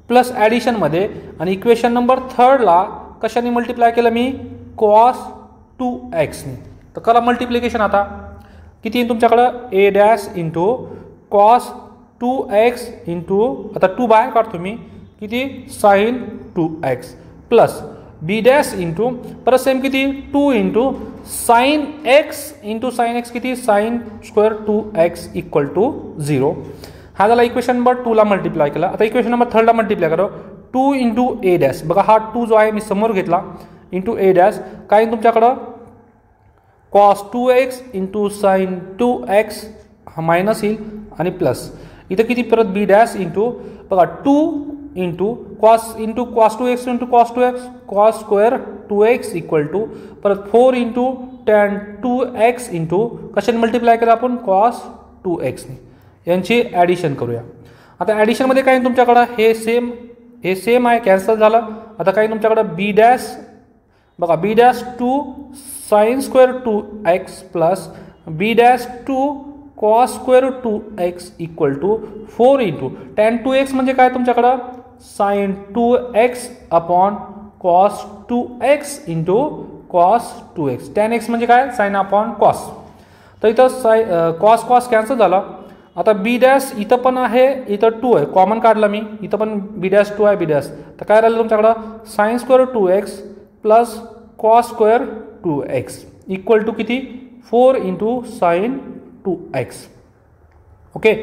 S1: प्लस ॲडिशनमध्ये, आणि इक्वेशन नंबर 3 ला कशाने मल्टिप्लाय केलं मी कॉस 2x नी. तर करा मल्टिप्लिकेशन. आता किती येईल तुमच्याकडं A dash into cos 2x into आता 2 बाहेर काढतो मी किती sine 2x plus B dash into परत सेम किती 2 इंटू साइन x किती sine square 2x equal to 0. हा झाला इक्वेशन नंबर 2 ला मल्टिप्लाय केला. आता इक्वेशन नंबर 3 ला मल्टिप्लाय करा 2 इंटू ए डॅश. बघा हा 2 जो आहे मी समोर घेतला इंटू ए डॅश काय तुमच्याकडं cos 2x into sine 2x हा मायनस येईल आणि प्लस इथं किती परत बी डॅश इंटू बघा 2 into cos 2x into cos 2x cos square 2x equal to परत 4 इंटू tan 2x इंटू कशाने मल्टिप्लाय केलं आपण कॉस 2x नी. यांची ॲडिशन करूया. आता ॲडिशनमध्ये काय तुमच्याकडं हे सेम आहे कॅन्सल झालं. आता काय तुमच्याकडं बी डॅश बघा B dash 2 sine square 2x plus B dash 2 cos square 2x equal to 4 into tan 2x म्हणजे काय तुमच्याकडं sine 2x upon cos 2x into cos 2x. tan x म्हणजे काय साइन अपॉन कॉस. तर इथं cos cancel झाला. आता B dash इथं पण आहे इथं 2 आहे कॉमन काढला मी इथं पण बी डॅश 2 आहे बी डॅश. तर काय राहिलं तुमच्याकडं sine square 2x plus cos square 2x equal to किती 4 इंटू साइन 2x. ओके.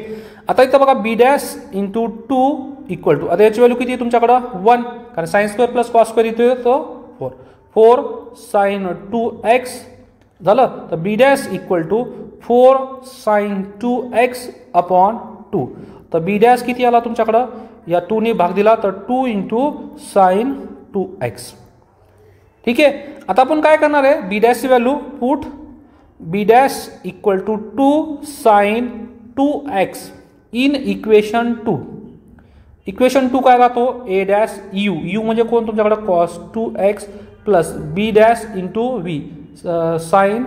S1: आता इथं बघा B dash into 2 equal to आता याची व्हॅल्यू किती आहे तुमच्याकडं 1 कारण sine square plus cos square इथे तो 4 साइन 2x झालं. तर B dash equal to 4 sine 2x upon 2. तर बी डॅश किती आला तुमच्याकडं या 2 ने भाग दिला तर 2 इंटू साइन 2x. ठीक आहे. आता आपण काय करणार आहे बी डॅशची value put B dash equal to 2 sine 2x in equation 2. Equation 2 काय राहतो ए डॅश यू म्हणजे कोण तुमच्याकडे cos 2x plus B dash into V sine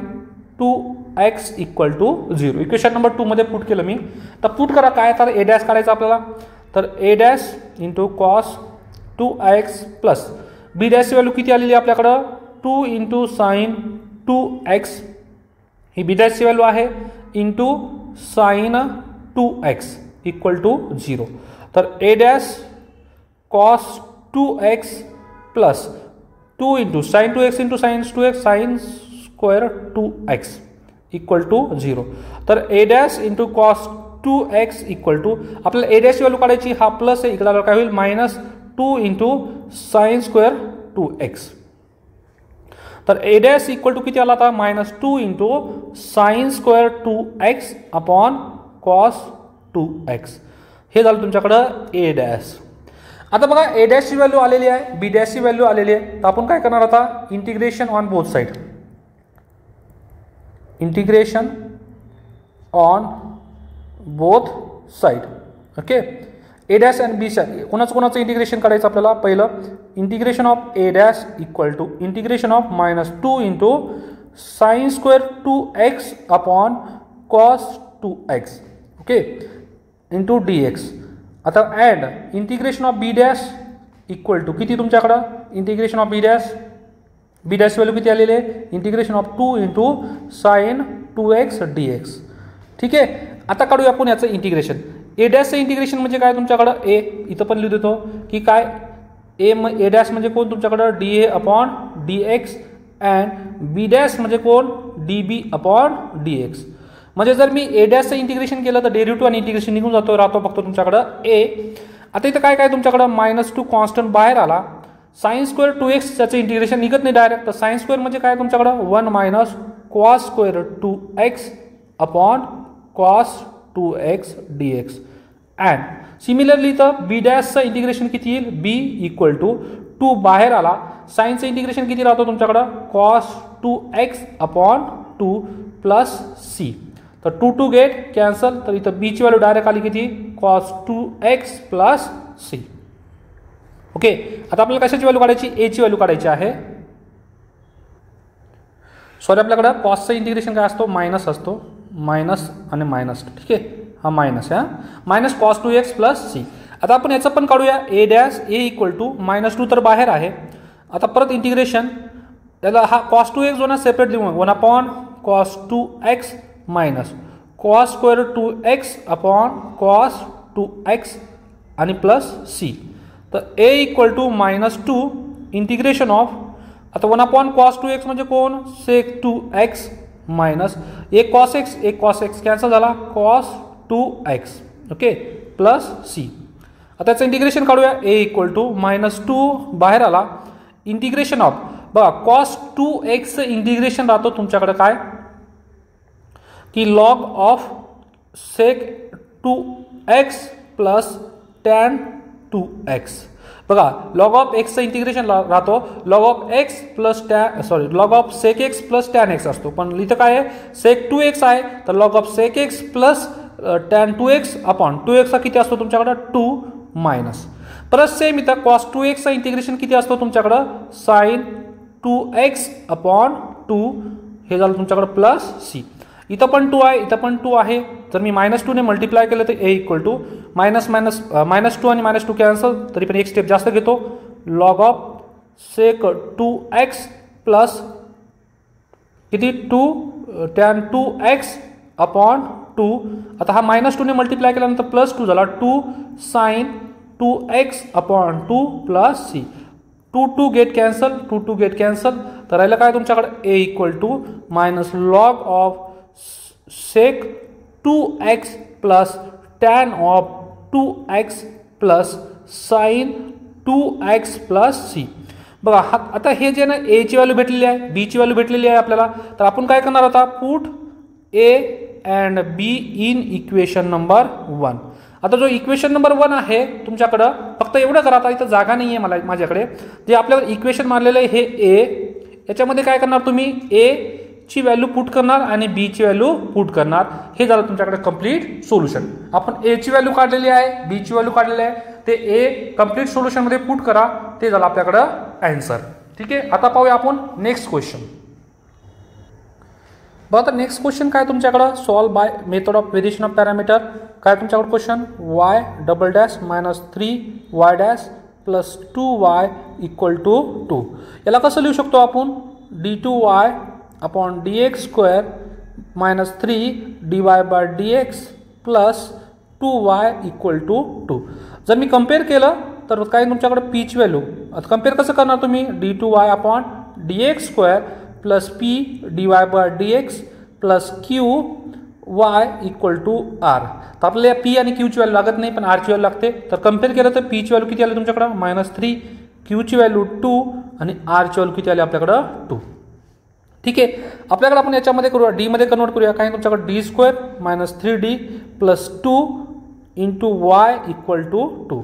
S1: 2x equal to 0. Equation number 2 मध्ये पुट केलं मी. तर पुट करा काय तर ए डॅश काढायचं आपल्याला. तर A dash into cos 2x plus B डॅशची व्हॅल्यू किती आलेली आहे आपल्याकडं 2 इंटू साइन 2x ही बी डॅशची व्हॅल्यू आहे into sine 2x equal to 0. तर A dash cos 2x plus 2 into sine 2x into sine 2x sine square 2x equal to 0. तर A dash into cos 2x equal to आपल्याला A डॅशची value काढायची हा plus आहे इकडे काय होईल minus 2 into sine square 2x. तर A dash equal to किती आला आता minus 2 into sine square 2x upon cos 2x. हे झालं तुमच्याकडं ए डॅश. आता बघा ए डॅशची व्हॅल्यू आलेली आहे बी डॅशची व्हॅल्यू आलेली आहे. तर आपण काय करणार आता integration on both side. Integration on both side. Okay. A dash आणि बी कोणाचं इंटिग्रेशन काढायचं आपल्याला. पहिलं integration of A dash equal to integration of -2 into sine square 2x upon cos 2x okay into dx. आता add integration of B dash equal to किती तुमच्याकडं integration of B dash value किती आलेली आहे integration of 2 into sine 2x dx. ठीक आहे. आता काढूया आपण याचं इंटिग्रेशन. ए डॅशचं इंटिग्रेशन म्हणजे काय तुमच्याकडं ए इथं पण लिहू देतो की काय ए डॅश म्हणजे कोण तुमच्याकडं dA upon dx and B dash म्हणजे कोण dB अपॉन dx. म्हणजे जर मी ए डॅशचं इंटिग्रेशन केलं तर डेरिव्हेटिव्ह आणि इंटिग्रेशन निघून राहतो फक्त तुमच्याकडं ए. आता इथं काय तुमच्याकडं -2 कॉन्स्टंट बाहेर आला. साइन स्क्वेअर 2x त्याचं इंटिग्रेशन निघत नाही डायरेक्ट. तर साइन स्क्वेअर म्हणजे काय तुमच्याकडं 1 minus cos square 2x upon cos 2x dx. And similarly तर बी डॅशचं इंटिग्रेशन किती येईल बी इक्वल टू 2 बाहेर आला. साइनचं इंटिग्रेशन किती राहतो तुमच्याकडं cos 2x upon 2 plus C. तर 2 गेट कॅन्सल. तर इथं बीची व्हॅल्यू डायरेक्ट आली किती cos 2x plus C. Okay. आता आपल्याला कशाची व्हॅल्यू काढायची एची व्हॅल्यू काढायची आहे. सॉरी आपल्याकडं कॉसचं इंटिग्रेशन काय असतो मायनस असतो मायनस आणि मायनस. ठीक आहे हा मायनस आहे minus cos 2x plus C. आता आपण याचं पण काढूया A dash A equal to -2 तर बाहेर आहे. आता परत इंटिग्रेशन त्याला हा कॉस 2x जो ना सेपरेट देऊ 1 upon cos 2x minus cos square 2x upon cos 2x आणि प्लस सी. तर A equal to -2 integration of आता 1 अपॉन कॉस 2x म्हणजे कोण सेक 2x मायनस एक कॉस एक्स कॅन्सल झाला cos 2x okay plus C. आता त्याचं integration काढूया ए इक्वल टू -2 बाहेर आला. इंटिग्रेशन ऑफ बघा कॉस 2x इंटिग्रेशन राहतो तुमच्याकडे काय की log of sec 2x plus tan 2x. बघा लॉग ऑफ एक्सचं इंटिग्रेशन राहतो log of x plus log of sec x plus tan x असतो. पण इथं काय आहे सेक 2x आहे तर log of sec x plus tan 2x upon 2x किती असतो तुमच्याकडं 2 मायनस. परत सेम इथं कॉस 2xचं इंटिग्रेशन किती असतो तुमच्याकडं साइन 2x अपॉन 2 हे झालं तुमच्याकडं प्लस सी. इथं पण 2 आहे इथं पण 2 आहे. जर मी -2 ने मल्टिप्लाय केलं तर ए इक्वल टू -2 आणि -2 कॅन्सल तरी पण एक स्टेप जास्त घेतो log of sec 2x plus किती 2 टॅन 2x अपॉन 2. आता हा -2 ने मल्टिप्लाय केल्यानंतर +2 झाला 2 sine 2x upon 2 plus C. 2 get cancel तर राहिलं काय तुमच्याकडे A equal to minus log of sec 2x plus tan of 2x plus sine 2x plus C. बघा आता हे जे ना ए ची व्हॅल्यू भेटलेली आहे बी ची व्हॅल्यू भेटलेली आहे आपल्याला. तर आपण काय करणार आता put A and be in equation number 1. आता जो इक्वेशन नंबर 1 आहे तुमच्याकडं फक्त एवढं करा. आता इथं जागा नाही आहे माझ्याकडे जे आपल्याला इक्वेशन मारलेलं आहे हे ए. याच्यामध्ये काय करणार तुम्ही ए ची व्हॅल्यू पुट करणार आणि बी ची व्हॅल्यू पुट करणार. हे झालं तुमच्याकडे कंप्लीट सोल्युशन. आपण ए ची व्हॅल्यू काढलेली आहे बी ची व्हॅल्यू काढलेली आहे ते ए कंप्लीट सोल्युशनमध्ये पुट करा. ते झालं आपल्याकडं आन्सर. ठीक आहे. आता पाहूया आपण नेक्स्ट क्वेश्चन. बघा आता नेक्स्ट क्वेश्चन काय तुमच्याकडं solve by method of variation of parameter. काय तुमच्याकडे question y double dash -3y dash plus 2y equal to 2. याला कसं लिहू शकतो आपण d2y upon dx square -3 dy by dx plus 2y equal to 2. जर मी कम्पेअर केलं तर काय तुमच्याकडे पी ची व्हॅल्यू आता कम्पेअर कसं करणार तुम्ही d2y upon dx square plus p dy by dx plus q y equal to r. तर आपल्याला p आणि q ची व्हॅल्यू लागत नाही पण r ची व्हॅल्यू लागते. तर कम्पेअर केलं तर p ची व्हॅल्यू किती आली तुमच्याकडे -3 q ची व्हॅल्यू 2 आणि r ची व्हॅल्यू किती आली आपल्याकडं 2. ठीक आहे. आपल्याकडे आपण याच्यामध्ये करूया डी मध्ये कन्वर्ट करूया. काय तुमच्याकडे D square -3d plus 2 into y equal to 2.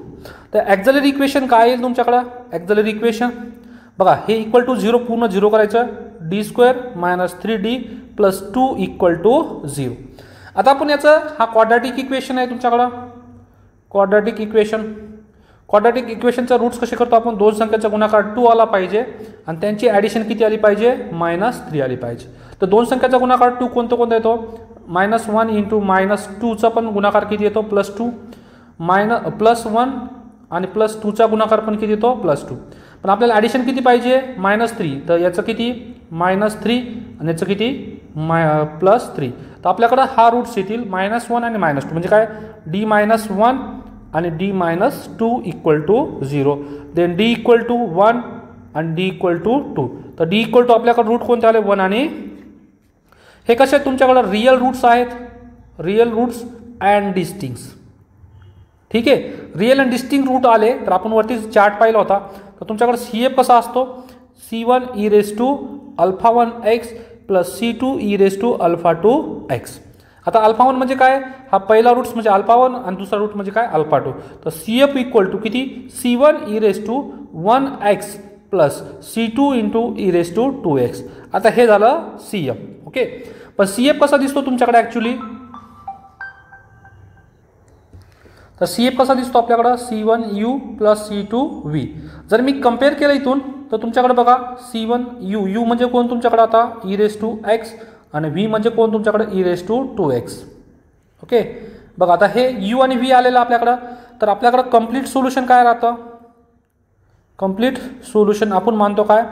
S1: तर ॲक्झलरी इक्वेशन काय येईल तुमच्याकडं ॲक्झलरी इक्वेशन बघा हे इक्वल टू 0 पूर्ण 0 करायचं D square -3d plus 2 equal to 0. आता आपण याचं हा क्वाड्रॅटिक इक्वेशन आहे तुमच्याकडं क्वाड्रॅटिक इक्वेशनचा रूट्स कसे करतो आपण, दोन संख्येचा गुणाकार 2 आला पाहिजे आणि त्यांची ॲडिशन किती आली पाहिजे, -3 आली पाहिजे. तर दोन संख्येचा गुणाकार 2 कोणता येतो, -1 इंटू -2चा पण गुणाकार किती येतो, +2, +1 आणि +2चा गुणाकार पण किती येतो, +2. पण आपल्याला ॲडिशन किती पाहिजे, -3. तर याचं किती, -3 आणि याचं किती, +3. तर आपल्याकडं हा रूट्स येतील -1 आणि -2 म्हणजे काय, D-1 आणि D-2 = 0. देन D = 1 आणि D = 2. तर D = आपल्याकडे रूट कोणते आले, 1 आणि हे कसे आहेत तुमच्याकडे रिअल रूट्स आहेत, रिअल रूट्स अँड डिस्टिंक्ट्स. ठीक आहे, रिअल अँड डिस्टिंक्ट रूट आले तर आपण वरती चार्ट पाहिला होता. तर तुमच्याकडे CF कसा असतो, C1 e⁴1x + C2 e⁴2x. आता α1 म्हणजे काय, हा पहिला रूट्स म्हणजे α1 आणि दुसरा रूट म्हणजे काय, α2. तर CF = किती, C1 e⁴1x + C2 × e⁴2x. आता हे झालं CF. ओके, पण CF कसा दिसतो तुमच्याकडे ॲक्च्युली, तर CF कसा दिसतो आपल्याकडं, C1u + C2v. जर मी कंपेअर केलं इथून तर तुमच्याकडे बघा C1u म्हणजे कोण तुमच्याकडे आता e⁴x आणि v म्हणजे कोण तुमच्याकडे e⁴2x. ओके, बघा आता हे u आणि v आलेलं आपल्याकडं. तर आपल्याकडं कंप्लीट सोल्युशन काय राहतं, कंप्लीट सोल्युशन आपण मानतो काय,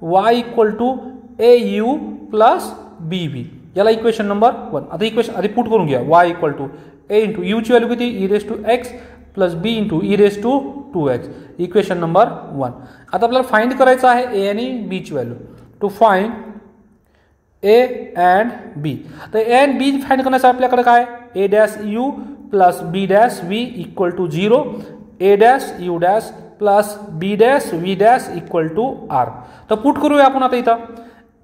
S1: y = au + bv. याला इक्वेशन नंबर 1. आता इक्वेशन आधी पुट करून घ्या, y = a × u ची व्हॅल्यू किती, e⁴x + b × e⁴2x. Equation number 1. आता आपल्याला फाइंड करायचं आहे a आणि b ची value. To find a and b. तर a and b फाइंड करण्यासाठी आपल्याकडे काय, a'(u + b'(v) = 0, a'(u' + b'(v' = r. तर पुट करूया आपण आता इथं,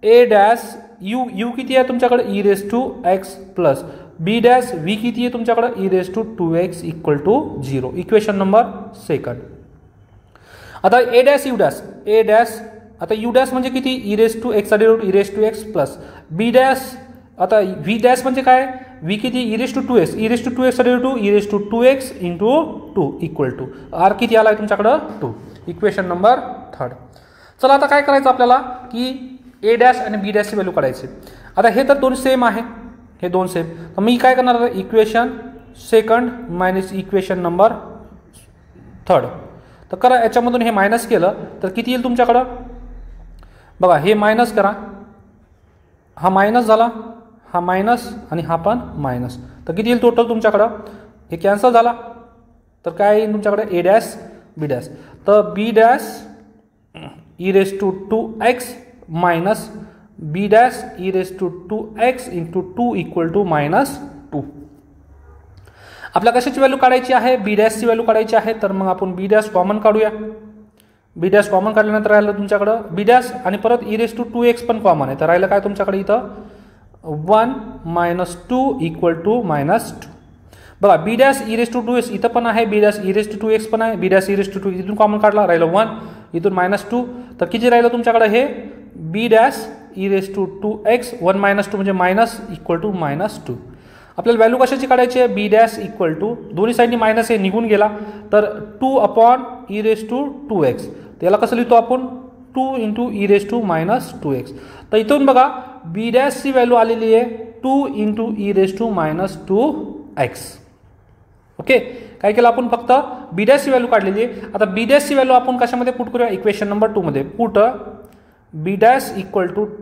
S1: a'(u) किती आहे तुमच्याकडे, e⁴x + b'(v) किती आहे तुमच्याकडे, e⁴2x = 0. Equation number 2. आता a'(u', आता u' म्हणजे किती, e⁴x e⁴x + b', आता v' म्हणजे काय, v किती, e⁴2x e⁴2x e⁴2x × 2 r किती आला आहे तुमच्याकडं, 2. Equation number 3. चला आता काय करायचं आपल्याला, की a' आणि b' ची व्हॅल्यू काढायची. आता हे तर दोन सेम आहे, हे दोन सेम. तर मी काय करणार आहे, इक्वेशन 2 - इक्वेशन नंबर 3. तर करा, याच्यामधून हे मायनस केलं तर किती येईल तुमच्याकडं, बघा हे मायनस करा, हा मायनस झाला, हा मायनस आणि हा पण मायनस. तर किती येईल टोटल तुमच्याकडं, हे कॅन्सल झाला. तर काय येईल तुमच्याकडे, a', b'. तर b' e⁴2x minus b' e⁴2x × 2 = -2. आपल्या कशाची व्हॅल्यू काढायची आहे, b' ची व्हॅल्यू काढायची आहे. तर मग आपण b' कॉमन काढूया. b' कॉमन काढल्यानंतर राहिलं तुमच्याकडं b' आणि परत e⁴2x पण कॉमन आहे. तर राहिलं काय तुमच्याकडे इथं 1 - 2 = -2. बघा b' e⁴2x इथं पण आहे, b' e⁴2x पण आहे, b' e⁴2 इथून कॉमन काढला, राहिलं 1, इथून -2. तर किती राहिलं तुमच्याकडे, हे b' e⁴2x 1 - 2 म्हणजे मायनस = -2. आपल्याला व्हॅल्यू कशाची काढायची आहे, b' दोन्ही साईडनी मायनस हे निघून गेला तर 2/e⁴2x. त्याला कसं लिहितो आपण, 2 × e⁻²x. तर इथून बघा b' ची व्हॅल्यू आलेली आहे 2 × e⁻²x. ओके, काय केलं आपण, फक्त b' ची व्हॅल्यू काढलेली आहे. आता b' ची व्हॅल्यू आपण कशामध्ये पुट करूया, इक्वेशन नंबर 2 मध्ये. Put b' =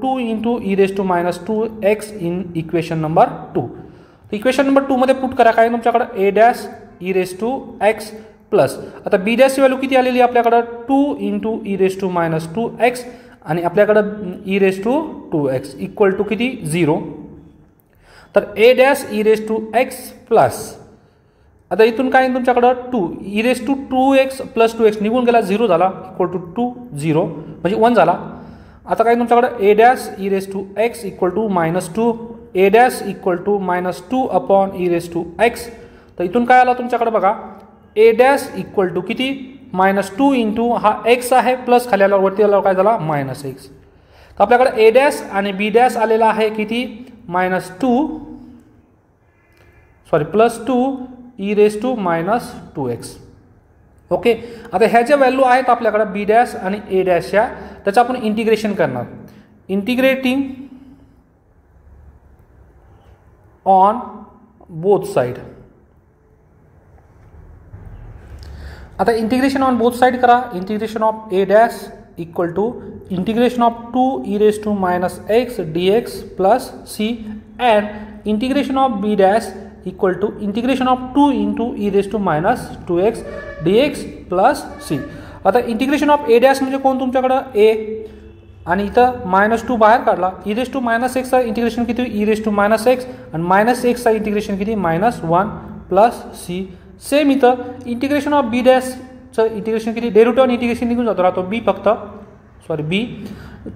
S1: 2 × e⁻²x in equation number 2. Equation number 2 मध्ये पुट करा, काय तुमच्याकडे a' e⁻x प्लस, आता b' ची व्हॅल्यू किती आलेली आहे आपल्याकडे, 2 × e⁻²x आणि आपल्याकडे e⁻2x = किती, 0. तर a' e⁻x प्लस, आता इथून काय तुमच्याकडे 2 e⁻2x + 2x निघून गेला, 0 झाला, = 0 म्हणजे 1 झाला. आता काय तुमच्याकडे a' e⁻x = -2, a' = -2/e⁻x. तर इथून काय आला तुमच्याकडे बघा, a' = किती, -2 × हा x आहे प्लस खाली आल्यावर वरती आल्यावर काय झाला, -x. तर आपल्याकडे a' आणि b' आलेला आहे किती, -2 +2 e⁻²x. ओके, आता ह्या ज्या व्हॅल्यू आहेत आपल्याकडे बी डॅश आणि ए डॅशच्या, त्याचं आपण इंटिग्रेशन करणार. Integrating on both side. आता इंटिग्रेशन ऑन बोथ साइड करा. Integration of A dash equal to integration of 2e⁻x dx plus c and integration of B dash equal to integration of 2 × e⁻²x dx plus c. आता integration of A dash म्हणजे कोण तुमच्याकडं ए, आणि इथं -2 बाहेर काढला. e⁻x चा इंटिग्रेशन किती e⁻x आणि -x चा इंटिग्रेशन किती -1 प्लस c. सेम इथं इंटिग्रेशन ऑफ बी डॅशचं इंटिग्रेशन किती, डेरिव्हेटिव्ह इंटिग्रेशन निघून जातो, राहतो बी फक्त, सॉरी बी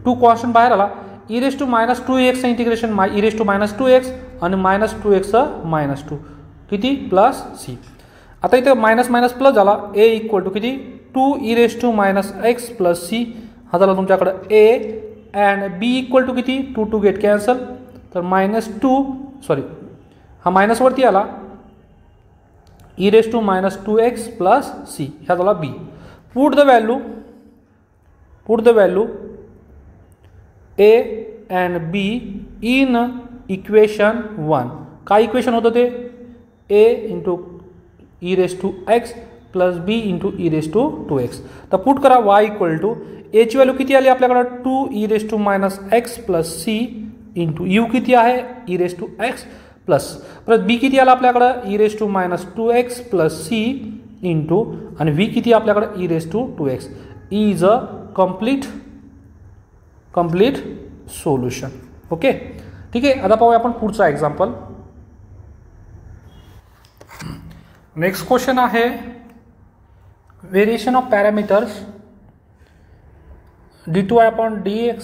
S1: 2 कॉन्स्टंट बाहेर आला. e⁻²x चं इंटिग्रेशन e⁻² आणि -2x -2 किती प्लस c. आता इथे मायनस मायनस प्लस झाला. a इक्वल टू किती 2e⁻x प्लस c. हा झाला तुमच्याकडे a and b equal to किती 2 गेट कॅन्सल, तर -2 सॉरी हा मायनस वरती आला e⁻² प्लस c. ह्या झाला b. Put the value a and b in equation 1. काय इक्वेशन होतं ते a into e⁻x plus b into e⁻²x. तर पुट करा y इक्वल टू a ची व्हॅल्यू किती आली आपल्याकडे 2e⁻x plus c into u किती आहे e⁻x प्लस परत b किती आला आपल्याकडे e⁻²x प्लस c इंटू आणि v किती आपल्याकडे e⁻²x. Is a complete solution. Okay, ठीक आहे. आता पाहूया आपण पुढचा एक्झाम्पल. नेक्स्ट क्वेश्चन आहे variation of parameters d2y upon dx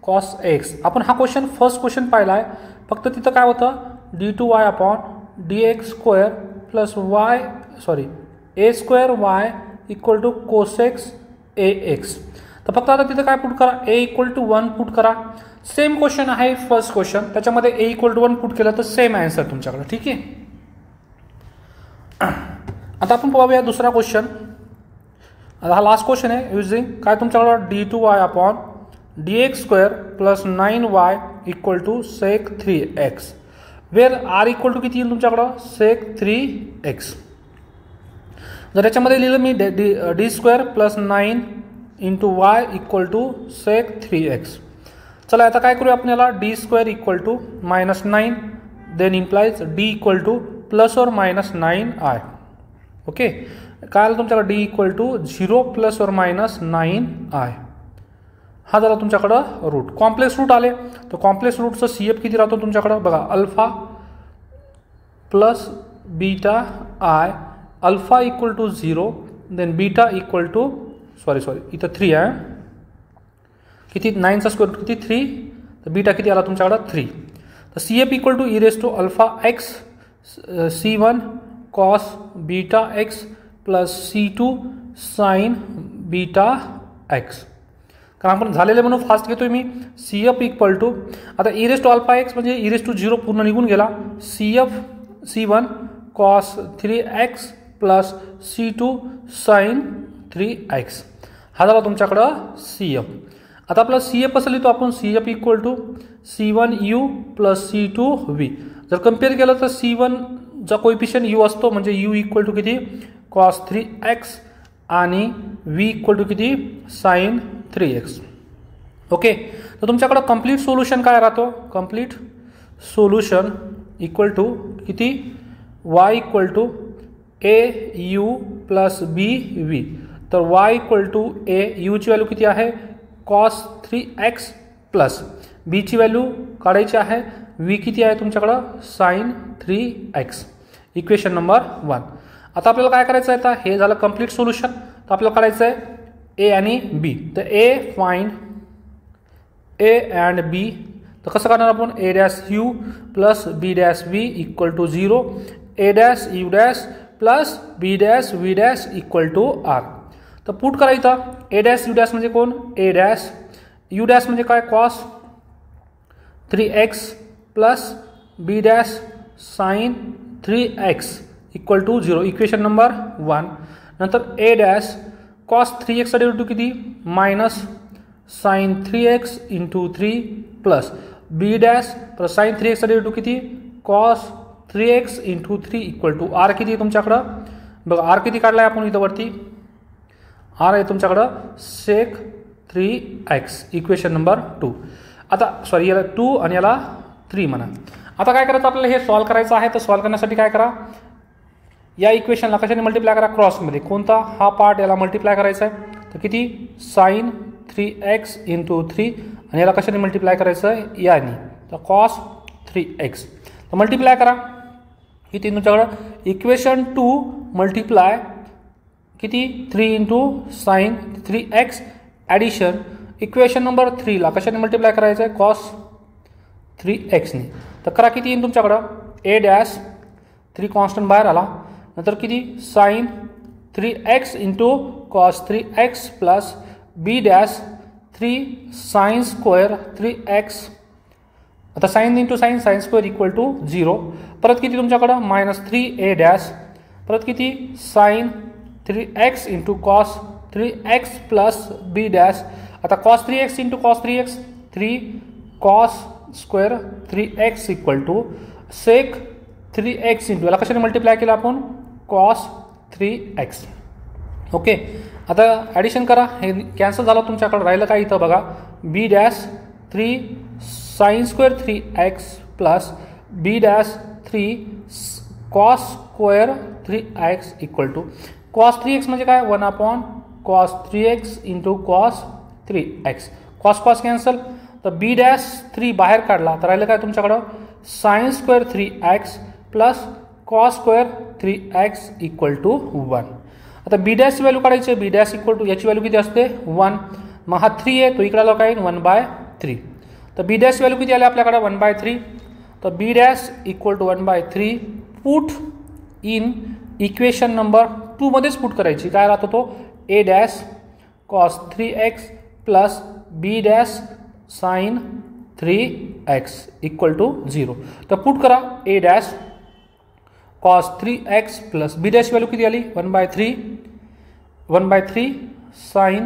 S1: cos x. आपण हा क्वेश्चन फर्स्ट क्वेश्चन पाहिला आहे. फक्त तिथं काय होतं d2y upon dx² plus a² equal to cosx ax. तर फक्त आता तिथं काय पुट करा a इक्वल टू 1 पुट करा. सेम क्वेश्चन आहे फर्स्ट क्वेश्चन, त्याच्यामध्ये a इक्वल टू 1 पुट केलं तर सेम आन्सर तुमच्याकडे. ठीक आहे. आता आपण पाहूया दुसरा क्वेश्चन. आता हा लास्ट क्वेश्चन आहे. युजिंग काय तुमच्याकडं d2y upon dx² plus 9y equal to sec 3x where r equal to किती येईल तुमच्याकडं sec 3x. जर याच्यामध्ये लिहिलं मी d² plus 9 into y equal to sec 3x. चला आता काय करूया आपल्याला d² equal to -9 then implies d equal to plus और मायनस 9i. ओके, काय आलं तुमच्याकडे d इक्वल टू 0 प्लस और मायनस 9i. हा झाला तुमच्याकडं रूट. कॉम्प्लेक्स रूट आले तर कॉम्प्लेक्स रूटचं CF किती राहतो तुमच्याकडं बघा alpha plus beta i. Alpha equal to 0 then beta equal to sorry इथं 3 आहे. किती 9चा स्क्वेअर किती 3, तर बीटा किती आला तुमच्याकडं 3. तर CF equal to e⁻x c1 cos beta x plus c2 sin beta x. कारण आपण झालेले म्हणून फास्ट घेतोय मी. CF इक्वल टू आता e⁻x म्हणजे e⁻0 पूर्ण निघून गेला. CF c1 cos 3x plus c2 sin 3x. हा झाला तुमच्याकडं CF. आता आपला CF असं लिहितो आपण CF equal to c1u plus c2v. जर कम्पेअर केलं तर c1 चा कोएफिशियंट u असतो म्हणजे u इक्वल टू किती cos 3x आणि v इक्वल टू किती sin 3x. ओके, तर तुमच्याकडं कंप्लीट सोल्युशन काय राहतो कंप्लीट सोल्युशन इक्वल टू किती y equal to au plus bv. तर y equal to a u ची व्हॅल्यू किती आहे cos 3x प्लस b ची व्हॅल्यू काढायची आहे v किती आहे तुमच्याकडं sin 3x. Equation number 1. आता आपल्याला काय करायचं आहे आता हे झालं कंप्लीट सोल्युशन. तर आपल्याला काढायचं आहे a आणि b. तर a find a and b. तर कसं करणार आपण a'(u) plus b'(v) equal to 0 a'(u') plus b'(v') equal to r. तर पुट करायचं a'(u') म्हणजे कोण a'(u') म्हणजे काय cos 3x plus b' sin 3x equal to 0, equation number 1. नंतर A dash cos 3x derivative किती minus sine 3x into 3 plus B dash तर sine 3x derivative किती cos 3x into 3 equal to R किती तुमच्याकडं बघा R किती काढलाय आपण इथं वरती आर आहे तुमच्याकडं सेक 3x इक्वेशन नंबर 2. आता सॉरी याला 2 आणि याला 3 म्हणा. आता काय करायचं आपल्याला हे सॉल्व करायचं आहे तर सॉल्व करण्यासाठी काय करा या इक्वेशनला कशाने मल्टिप्लाय करा क्रॉसमध्ये कोणता हा पार्ट याला मल्टिप्लाय करायचा आहे तर किती साइन 3x इंटू 3 आणि याला कशाने मल्टिप्लाय करायचं आहे याने तर कॉस 3x तर मल्टिप्लाय करा किती तुमच्याकडं इक्वेशन 2 मल्टिप्लाय किती 3 into sine 3x addition equation number 3 ला कशाने मल्टिप्लाय करायचं आहे कॉस 3x ने तर करा किती येईल तुमच्याकडं ए डॅश 3 कॉन्स्टंट बाहेर आला नंतर किती sine 3x into cos 3x plus B dash 3 sine square 3x आता sine into sine sine square equal to 0 परत किती तुमच्याकडं मायनस 3 ए डॅश परत किती sine 3x into cos 3x plus B dash आता cos 3x into cos 3x 3 cos square 3x equal to sec 3x into याला कशाने multiply केलं आपण कॉस 3x. ओके आता ॲडिशन करा हे कॅन्सल झालं तुमच्याकडं राहिलं काय इथं बघा B dash 3 sine square 3x plus B dash 3 cos square 3x equal to cos 3x म्हणजे काय 1 upon cos 3x into cos 3x cos cos cancel तर बी डॅश 3 बाहेर काढला तर राहिलं काय तुमच्याकडं sine square 3x plus cos square 3x equal to 1. आता बी डॅशची व्हॅल्यू काढायची आहे बी डॅश इक्वल टू याची व्हॅल्यू किती असते 1 मग हा 3 आहे तो इकडे आला काय 1/3 तर बी डॅश व्हॅल्यू किती आली आपल्याकडे 1/3 तर B dash equal to 1/3 put in equation number 2 मध्येच पुट करायची काय राहतो तो A dash cos 3x plus B dash sine 3x equal to 0 तर पुट करा A dash cos 3x plus B dash value किती आली 1/3 साइन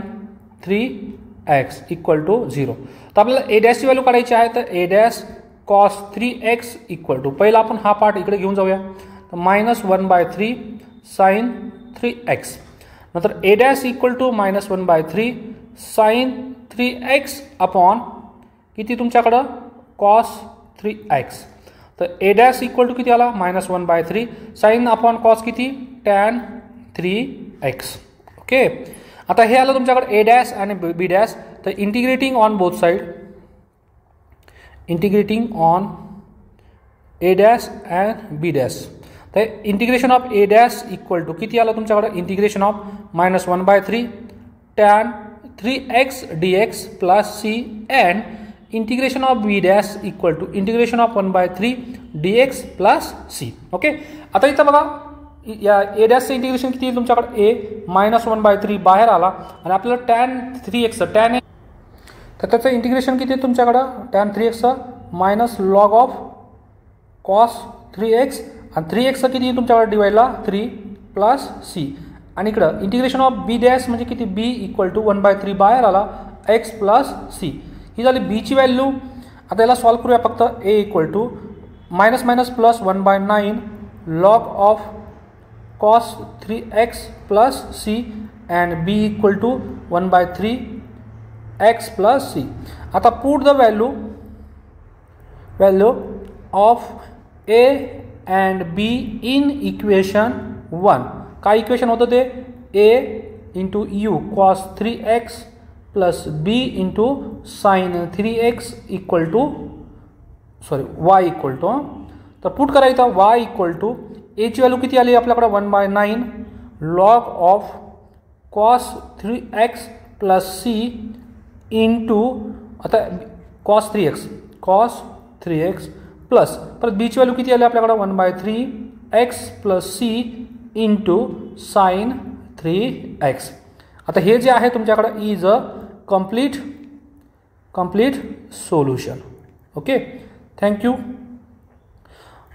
S1: 3x इक्वल टू 0 तर आपल्याला ए डॅशची व्हॅल्यू काढायची आहे तर A dash cos 3x equal to पहिला आपण हा पार्ट इकडे घेऊन जाऊया तर मायनस 1/3 साइन 3x नंतर A dash equal to minus 1/3 sine 3x upon किती तुमच्याकडं कॉस 3x तर ए डॅश इक्वल टू किती आला मायनस 1/3 साइन अपॉन कॉस किती टॅन 3x. ओके आता हे आलं तुमच्याकडे ए डॅश आणि बी डॅश तर integrating on both side integrating on A dash and B dash तर integration of A dash equal to किती आलं तुमच्याकडे integration of minus 1/3 tan 3x dx plus c and integration of B dash equal to integration of 1/3 dx plus c. Okay आता इथं बघा या ए डॅशचं integration किती येईल तुमच्याकडे ए मायनस 1/3 बाहेर आला आणि आपल्याला टॅन 3x टॅन तर त्याचं इंटिग्रेशन किती आहे तुमच्याकडं tan 3x minus log of cos 3x आणि 3x किती तुमच्याकडे डिवाइडला 3 प्लस c आणि इकडं इंटिग्रेशन ऑफ बी डॅश म्हणजे किती b इक्वल टू 1/3 बाहेर आला x प्लस c ही झाली b ची व्हॅल्यू. आता याला सॉल्व करूया फक्त a equal to minus minus plus 1/9 log of cos 3x plus c and b equal to 1/3 x plus c. आता put the value of a and b in equation 1 काय equation होतं ते a into u cos 3x plus b into sine 3x equal to y equal to तर put करायचं y equal to a ची value किती आली आपल्याकडे 1/9 log of cos 3x plus c into आता कॉस 3x प्लस परत b ची value किती आली आपल्याकडे 1/3 x plus c into sine 3x. आता हे जे आहे तुमच्याकडे is a complete solution. Okay thank you.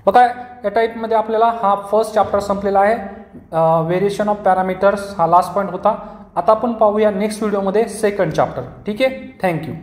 S1: बघा या टाईपमध्ये आपल्याला हा फर्स्ट चॅप्टर संपलेला आहे. व्हेरिएशन ऑफ पॅरामीटर्स हा लास्ट पॉईंट होता. आता आपण पाहूया नेक्स्ट व्हिडिओमध्ये सेकंड चॅप्टर. ठीक आहे, थँक्यू.